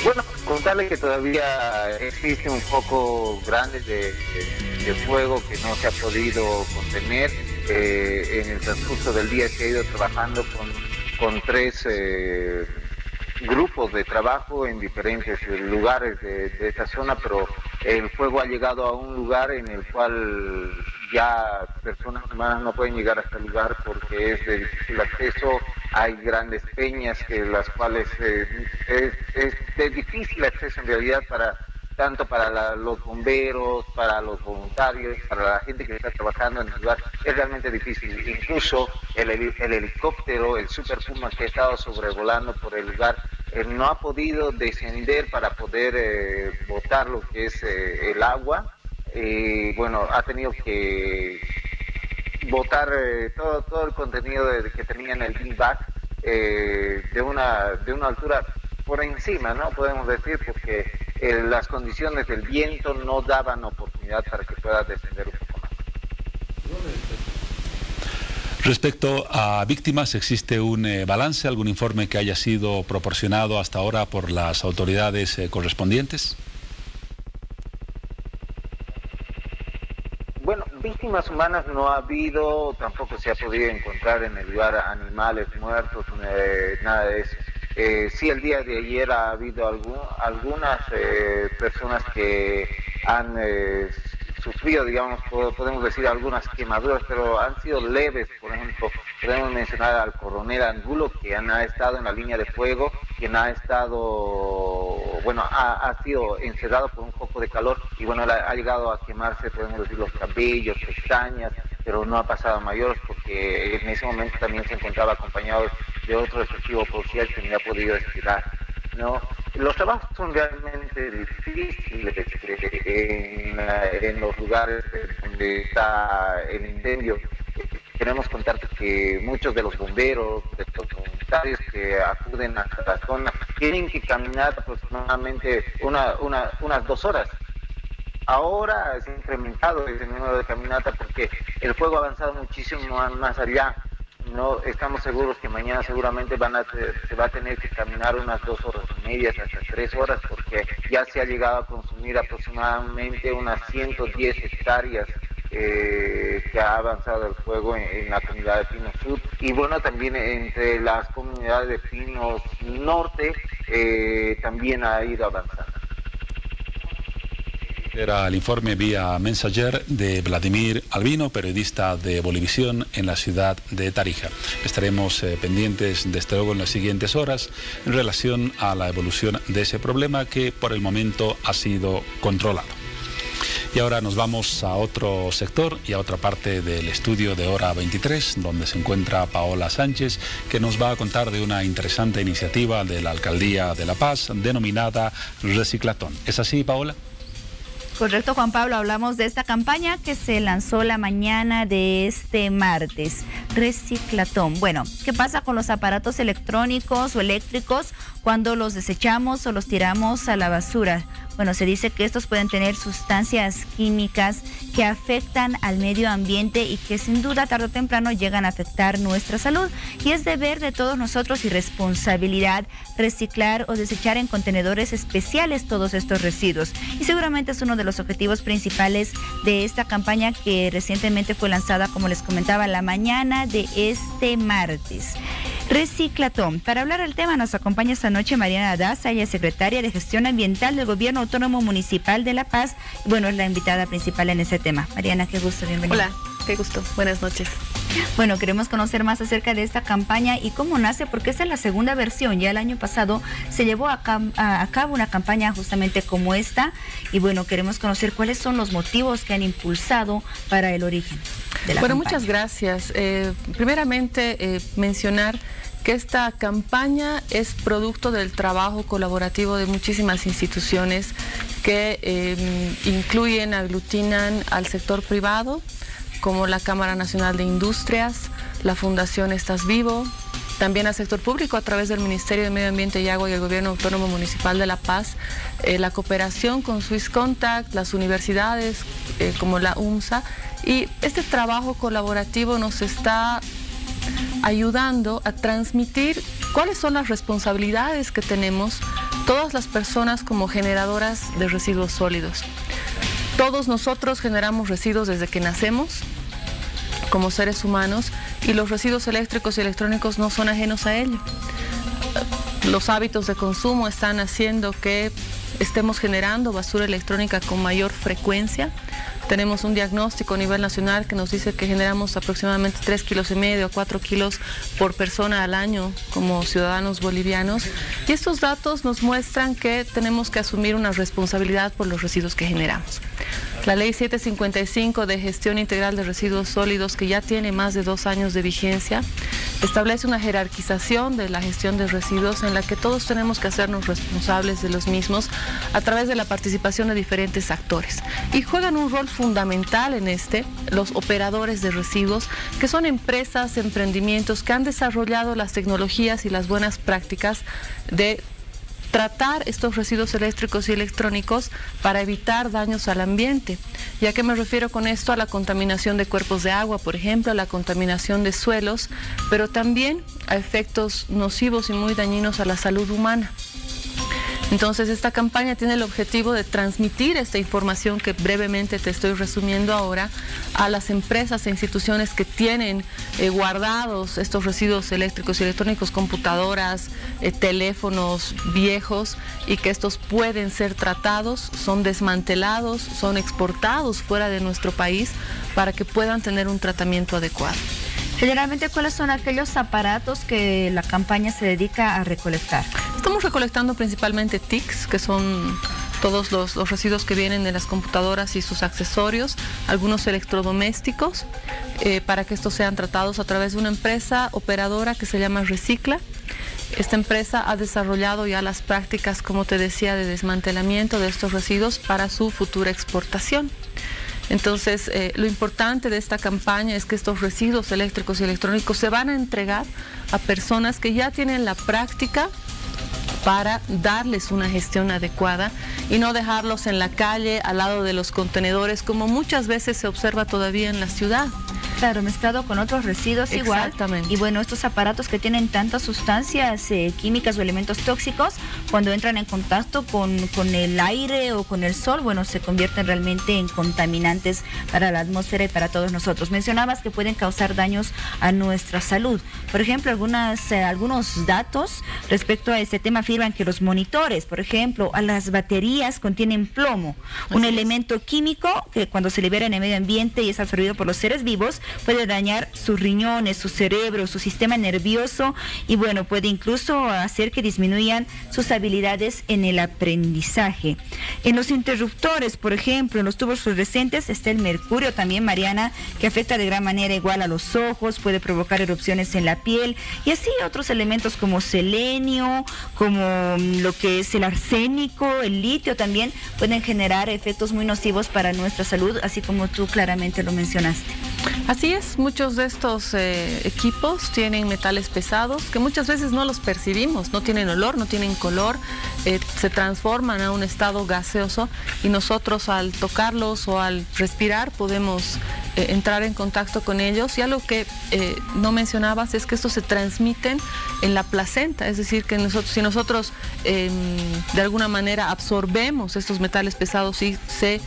Bueno, contarle que todavía existe un foco grande de fuego que no se ha podido contener. En el transcurso del día se ha ido trabajando con 3 grupos de trabajo en diferentes lugares de esta zona, pero el fuego ha llegado a un lugar en el cual ya personas humanas no pueden llegar hasta el lugar porque es de difícil acceso. Hay grandes peñas las cuales es de difícil acceso en realidad para tanto para los bomberos, para los voluntarios, para la gente que está trabajando en el lugar, es realmente difícil. Incluso el helicóptero, el Super Puma que ha estado sobrevolando por el lugar, no ha podido descender para poder botar lo que es el agua. Bueno, ha tenido que botar todo el contenido que tenía en el bin bag de una altura por encima, ¿no? Podemos decir, porque las condiciones del viento no daban oportunidad para que pueda descender un poco más. Respecto a víctimas, ¿existe un balance, algún informe que haya sido proporcionado hasta ahora por las autoridades correspondientes? Bueno, víctimas humanas no ha habido, tampoco se ha podido encontrar en el lugar animales muertos, nada de eso. Sí, el día de ayer ha habido algunas personas que han sufrido, digamos, podemos decir algunas quemaduras, pero han sido leves. Por ejemplo, podemos mencionar al coronel Angulo, quien ha estado en la línea de fuego, quien ha estado, bueno, ha sido encerrado por un poco de calor y bueno, ha llegado a quemarse, podemos decir, los cabellos, pestañas, pero no ha pasado a mayores porque en ese momento también se encontraba acompañado de otro efectivo policial que no ha podido estirar, ¿no? Los trabajos son realmente difíciles en los lugares donde está el incendio. Queremos contarte que muchos de los bomberos, de los voluntarios que acuden a la zona, tienen que caminar aproximadamente unas 2 horas. Ahora se ha incrementado ese número de caminata porque el fuego ha avanzado muchísimo más allá. No estamos seguros que mañana seguramente se va a tener que caminar unas 2 horas y media hasta 3 horas porque ya se ha llegado a consumir aproximadamente unas 110 hectáreas que ha avanzado el fuego en la comunidad de Pinos Sur y bueno, también entre las comunidades de Pinos Norte también ha ido avanzando. Era el informe vía Mensajer de Vladimir Albino, periodista de Bolivisión en la ciudad de Tarija. Estaremos pendientes desde luego en las siguientes horas en relación a la evolución de ese problema que por el momento ha sido controlado. Y ahora nos vamos a otro sector y a otra parte del estudio de Hora 23, donde se encuentra Paola Sánchez, que nos va a contar de una interesante iniciativa de la Alcaldía de La Paz denominada Reciclatón. ¿Es así, Paola? Correcto, Juan Pablo, hablamos de esta campaña que se lanzó la mañana de este martes, Reciclatón. Bueno, ¿qué pasa con los aparatos electrónicos o eléctricos cuando los desechamos o los tiramos a la basura? Bueno, se dice que estos pueden tener sustancias químicas que afectan al medio ambiente y que sin duda tarde o temprano llegan a afectar nuestra salud. Y es deber de todos nosotros y responsabilidad reciclar o desechar en contenedores especiales todos estos residuos. Y seguramente es uno de los objetivos principales de esta campaña que recientemente fue lanzada, como les comentaba, la mañana de este martes. Reciclatón. Para hablar del tema nos acompaña esta noche Mariana Daza, ella es secretaria de Gestión Ambiental del Gobierno Autónomo Municipal de La Paz. Bueno, es la invitada principal en ese tema. Mariana, qué gusto, bienvenida. Hola, qué gusto, buenas noches. Bueno, queremos conocer más acerca de esta campaña y cómo nace, porque esta es la segunda versión. Ya el año pasado se llevó a cabo una campaña justamente como esta y bueno, queremos conocer cuáles son los motivos que han impulsado para el origen de la campaña. Muchas gracias. Primeramente, mencionar que esta campaña es producto del trabajo colaborativo de muchísimas instituciones que incluyen, aglutinan al sector privado, como la Cámara Nacional de Industrias, la Fundación Estás Vivo, también al sector público a través del Ministerio de Medio Ambiente y Agua y el Gobierno Autónomo Municipal de La Paz, la cooperación con Swiss Contact, las universidades como la UMSA, y este trabajo colaborativo nos está ayudando a transmitir cuáles son las responsabilidades que tenemos todas las personas como generadoras de residuos sólidos. Todos nosotros generamos residuos desde que nacemos como seres humanos y los residuos eléctricos y electrónicos no son ajenos a ello. los hábitos de consumo están haciendo que estemos generando basura electrónica con mayor frecuencia. Tenemos un diagnóstico a nivel nacional que nos dice que generamos aproximadamente 3,5 kilos a 4 kilos por persona al año como ciudadanos bolivianos. Y estos datos nos muestran que tenemos que asumir una responsabilidad por los residuos que generamos. La Ley 755 de Gestión Integral de Residuos Sólidos, que ya tiene más de 2 años de vigencia, establece una jerarquización de la gestión de residuos en la que todos tenemos que hacernos responsables de los mismos a través de la participación de diferentes actores. Y juegan un rol fundamental en los operadores de residuos, que son empresas, emprendimientos que han desarrollado las tecnologías y las buenas prácticas de tratar estos residuos eléctricos y electrónicos para evitar daños al ambiente. ¿Y a qué me refiero con esto? A la contaminación de cuerpos de agua, por ejemplo, a la contaminación de suelos, pero también a efectos nocivos y muy dañinos a la salud humana. Entonces, esta campaña tiene el objetivo de transmitir esta información que brevemente te estoy resumiendo ahora a las empresas e instituciones que tienen guardados estos residuos eléctricos y electrónicos, computadoras, teléfonos viejos, y que estos pueden ser tratados, son desmantelados, son exportados fuera de nuestro país para que puedan tener un tratamiento adecuado. Generalmente, ¿cuáles son aquellos aparatos que la campaña se dedica a recolectar? Estamos recolectando principalmente TICs, que son todos los residuos que vienen de las computadoras y sus accesorios, algunos electrodomésticos, para que estos sean tratados a través de una empresa operadora que se llama Recicla. Esta empresa ha desarrollado ya las prácticas, como te decía, de desmantelamiento de estos residuos para su futura exportación. Entonces, lo importante de esta campaña es que estos residuos eléctricos y electrónicos se van a entregar a personas que ya tienen la práctica para darles una gestión adecuada y no dejarlos en la calle al lado de los contenedores, como muchas veces se observa todavía en la ciudad. Claro, mezclado con otros residuos igual. Exactamente. Y bueno, estos aparatos que tienen tantas sustancias químicas o elementos tóxicos, cuando entran en contacto con el aire o con el sol, bueno, se convierten realmente en contaminantes para la atmósfera y para todos nosotros. Mencionabas que pueden causar daños a nuestra salud. Por ejemplo, algunos datos respecto a este tema afirman que los monitores, por ejemplo, a las baterías contienen plomo, un elemento químico que cuando se libera en el medio ambiente y es absorbido por los seres vivos, puede dañar sus riñones, su cerebro, su sistema nervioso y bueno, puede incluso hacer que disminuyan sus habilidades en el aprendizaje. En los interruptores, por ejemplo, en los tubos fluorescentes está el mercurio también, Mariana, que afecta de gran manera igual a los ojos, puede provocar erupciones en la piel y así otros elementos como selenio, como lo que es el arsénico, el litio también pueden generar efectos muy nocivos para nuestra salud, así como tú claramente lo mencionaste. Así es, muchos de estos equipos tienen metales pesados que muchas veces no los percibimos, no tienen olor, no tienen color, se transforman a un estado gaseoso y nosotros al tocarlos o al respirar podemos entrar en contacto con ellos. Y algo que no mencionabas es que estos se transmiten en la placenta, es decir, que si nosotros de alguna manera absorbemos estos metales pesados y se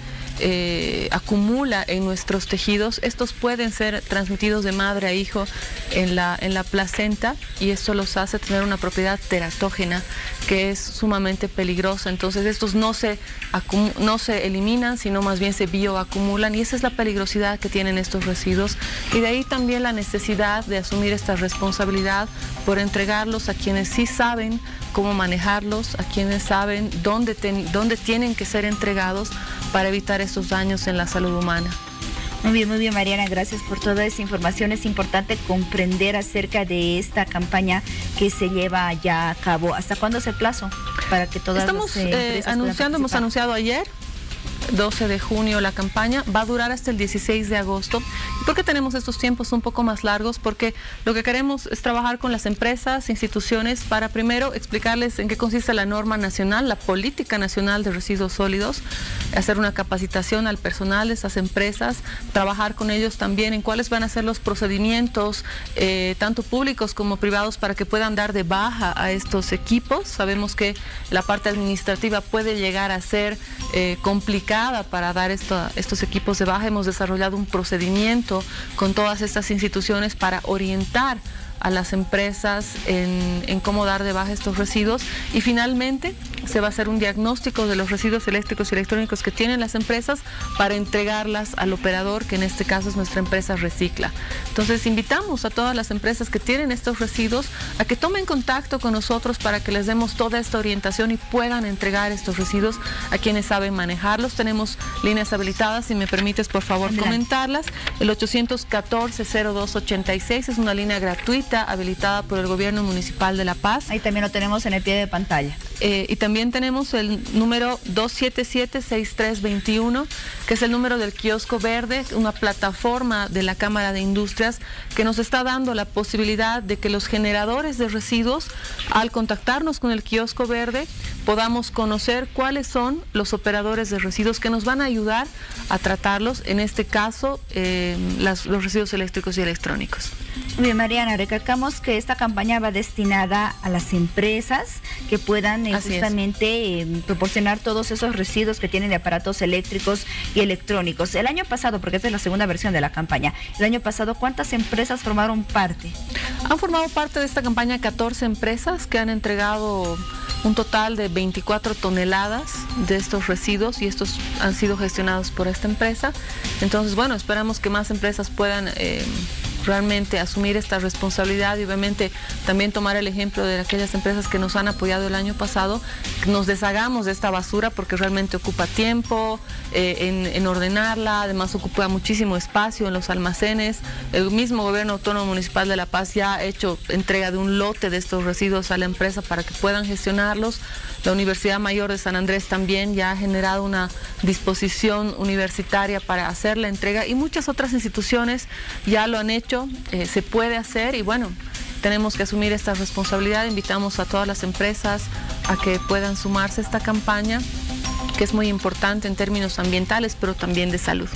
acumula en nuestros tejidos, estos pueden ser transmitidos de madre a hijo en la placenta y esto los hace tener una propiedad teratógena que es sumamente peligrosa. Entonces estos no se eliminan, sino más bien se bioacumulan y esa es la peligrosidad que tienen estos residuos y de ahí también la necesidad de asumir esta responsabilidad por entregarlos a quienes sí saben cómo manejarlos, a quienes saben dónde tienen que ser entregados para evitar estos daños en la salud humana. Muy bien, Mariana, gracias por toda esa información. Es importante comprender acerca de esta campaña que se lleva ya a cabo. ¿Hasta cuándo es el plazo para que todas las empresas anunciando, hemos anunciado ayer, 12 de junio la campaña, va a durar hasta el 16 de agosto. ¿Por qué tenemos estos tiempos un poco más largos? Porque lo que queremos es trabajar con las empresas, instituciones, para primero explicarles en qué consiste la norma nacional, la política nacional de residuos sólidos, hacer una capacitación al personal de esas empresas, trabajar con ellos también en cuáles van a ser los procedimientos, tanto públicos como privados, para que puedan dar de baja a estos equipos. Sabemos que la parte administrativa puede llegar a ser complicada para dar estos equipos de baja. Hemos desarrollado un procedimiento con todas estas instituciones para orientar a las empresas en cómo dar de baja estos residuos, y finalmente se va a hacer un diagnóstico de los residuos eléctricos y electrónicos que tienen las empresas para entregarlas al operador, que en este caso es nuestra empresa Recicla. Entonces invitamos a todas las empresas que tienen estos residuos a que tomen contacto con nosotros para que les demos toda esta orientación y puedan entregar estos residuos a quienes saben manejarlos. Tenemos líneas habilitadas, si me permites por favor comentarlas. El 814-0286 es una línea gratuita habilitada por el Gobierno Municipal de La Paz. Ahí también lo tenemos en el pie de pantalla. Y también tenemos el número 277-6321, que es el número del kiosco verde, una plataforma de la Cámara de Industrias que nos está dando la posibilidad de que los generadores de residuos, al contactarnos con el kiosco verde, podamos conocer cuáles son los operadores de residuos que nos van a ayudar a tratarlos, en este caso los residuos eléctricos y electrónicos. Bien, Mariana, recalcamos que esta campaña va destinada a las empresas que puedan justamente proporcionar todos esos residuos que tienen de aparatos eléctricos y electrónicos. El año pasado, porque esta es la segunda versión de la campaña, el año pasado, ¿cuántas empresas formaron parte? Han formado parte de esta campaña 14 empresas que han entregado un total de 24 toneladas de estos residuos, y estos han sido gestionados por esta empresa. Entonces, bueno, esperamos que más empresas puedan realmente asumir esta responsabilidad, y obviamente también tomar el ejemplo de aquellas empresas que nos han apoyado el año pasado, que nos deshagamos de esta basura, porque realmente ocupa tiempo en ordenarla, además ocupa muchísimo espacio en los almacenes. El mismo Gobierno Autónomo Municipal de La Paz ya ha hecho entrega de un lote de estos residuos a la empresa para que puedan gestionarlos. La Universidad Mayor de San Andrés también ya ha generado una disposición universitaria para hacer la entrega, y muchas otras instituciones ya lo han hecho. Se puede hacer, y bueno, tenemos que asumir esta responsabilidad. Invitamos a todas las empresas a que puedan sumarse a esta campaña, que es muy importante en términos ambientales, pero también de salud.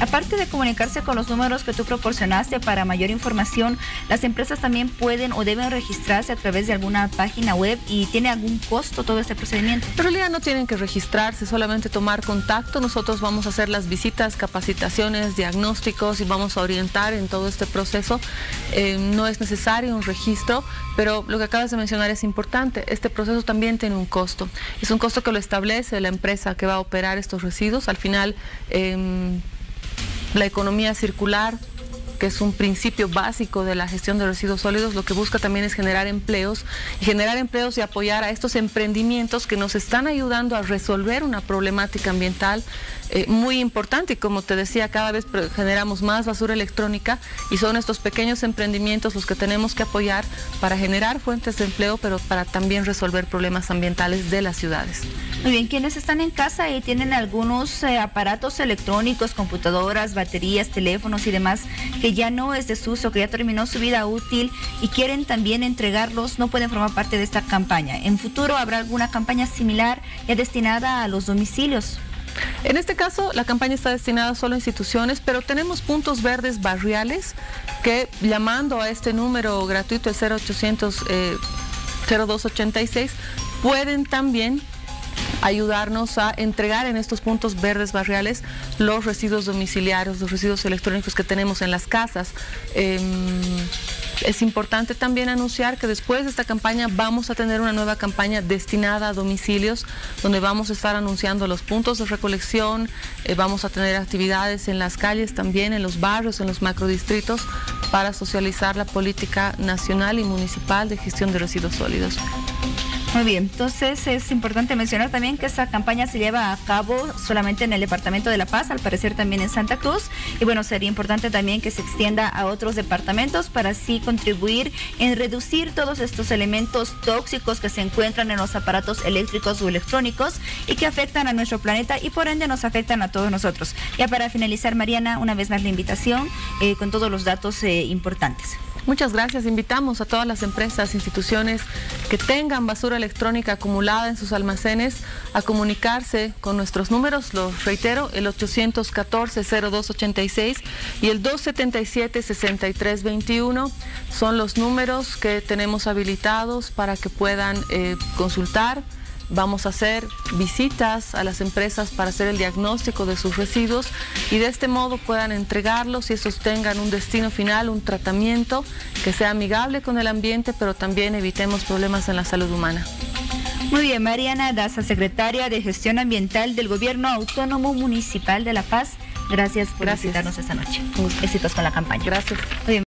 Aparte de comunicarse con los números que tú proporcionaste para mayor información, las empresas también pueden o deben registrarse a través de alguna página web, y ¿tiene algún costo todo este procedimiento? En realidad no tienen que registrarse, solamente tomar contacto. Nosotros vamos a hacer las visitas, capacitaciones, diagnósticos, y vamos a orientar en todo este proceso. No es necesario un registro, pero lo que acabas de mencionar es importante. Este proceso también tiene un costo. Es un costo que lo establece la empresa que va a operar estos residuos. Al final, la economía circular, que es un principio básico de la gestión de residuos sólidos, lo que busca también es generar empleos y apoyar a estos emprendimientos que nos están ayudando a resolver una problemática ambiental muy importante. Y como te decía, cada vez generamos más basura electrónica, y son estos pequeños emprendimientos los que tenemos que apoyar para generar fuentes de empleo, pero para también resolver problemas ambientales de las ciudades. Muy bien, quienes están en casa y tienen algunos aparatos electrónicos, computadoras, baterías, teléfonos y demás, que ya no es de su uso, que ya terminó su vida útil y quieren también entregarlos, no pueden formar parte de esta campaña. ¿En futuro habrá alguna campaña similar ya destinada a los domicilios? En este caso, la campaña está destinada solo a instituciones, pero tenemos puntos verdes barriales que, llamando a este número gratuito, el 0800-0286, pueden también ayudarnos a entregar en estos puntos verdes barriales los residuos domiciliarios, los residuos electrónicos que tenemos en las casas. Es importante también anunciar que después de esta campaña vamos a tener una nueva campaña destinada a domicilios, donde vamos a estar anunciando los puntos de recolección, vamos a tener actividades en las calles también, en los barrios, en los macrodistritos, para socializar la política nacional y municipal de gestión de residuos sólidos. Muy bien, entonces es importante mencionar también que esta campaña se lleva a cabo solamente en el departamento de La Paz, al parecer también en Santa Cruz, y bueno, sería importante también que se extienda a otros departamentos para así contribuir en reducir todos estos elementos tóxicos que se encuentran en los aparatos eléctricos o electrónicos y que afectan a nuestro planeta y por ende nos afectan a todos nosotros. Ya para finalizar, Mariana, una vez más la invitación con todos los datos importantes. Muchas gracias. Invitamos a todas las empresas, instituciones que tengan basura electrónica acumulada en sus almacenes a comunicarse con nuestros números. Los reitero, el 814-0286 y el 277-6321 son los números que tenemos habilitados para que puedan consultar, vamos a hacer visitas a las empresas para hacer el diagnóstico de sus residuos y de este modo puedan entregarlos y estos tengan un destino final, un tratamiento que sea amigable con el ambiente, pero también evitemos problemas en la salud humana. Muy bien, Mariana Daza, secretaria de Gestión Ambiental del Gobierno Autónomo Municipal de La Paz. Gracias por visitarnos esta noche. Éxitos con la campaña. Gracias. Muy bien.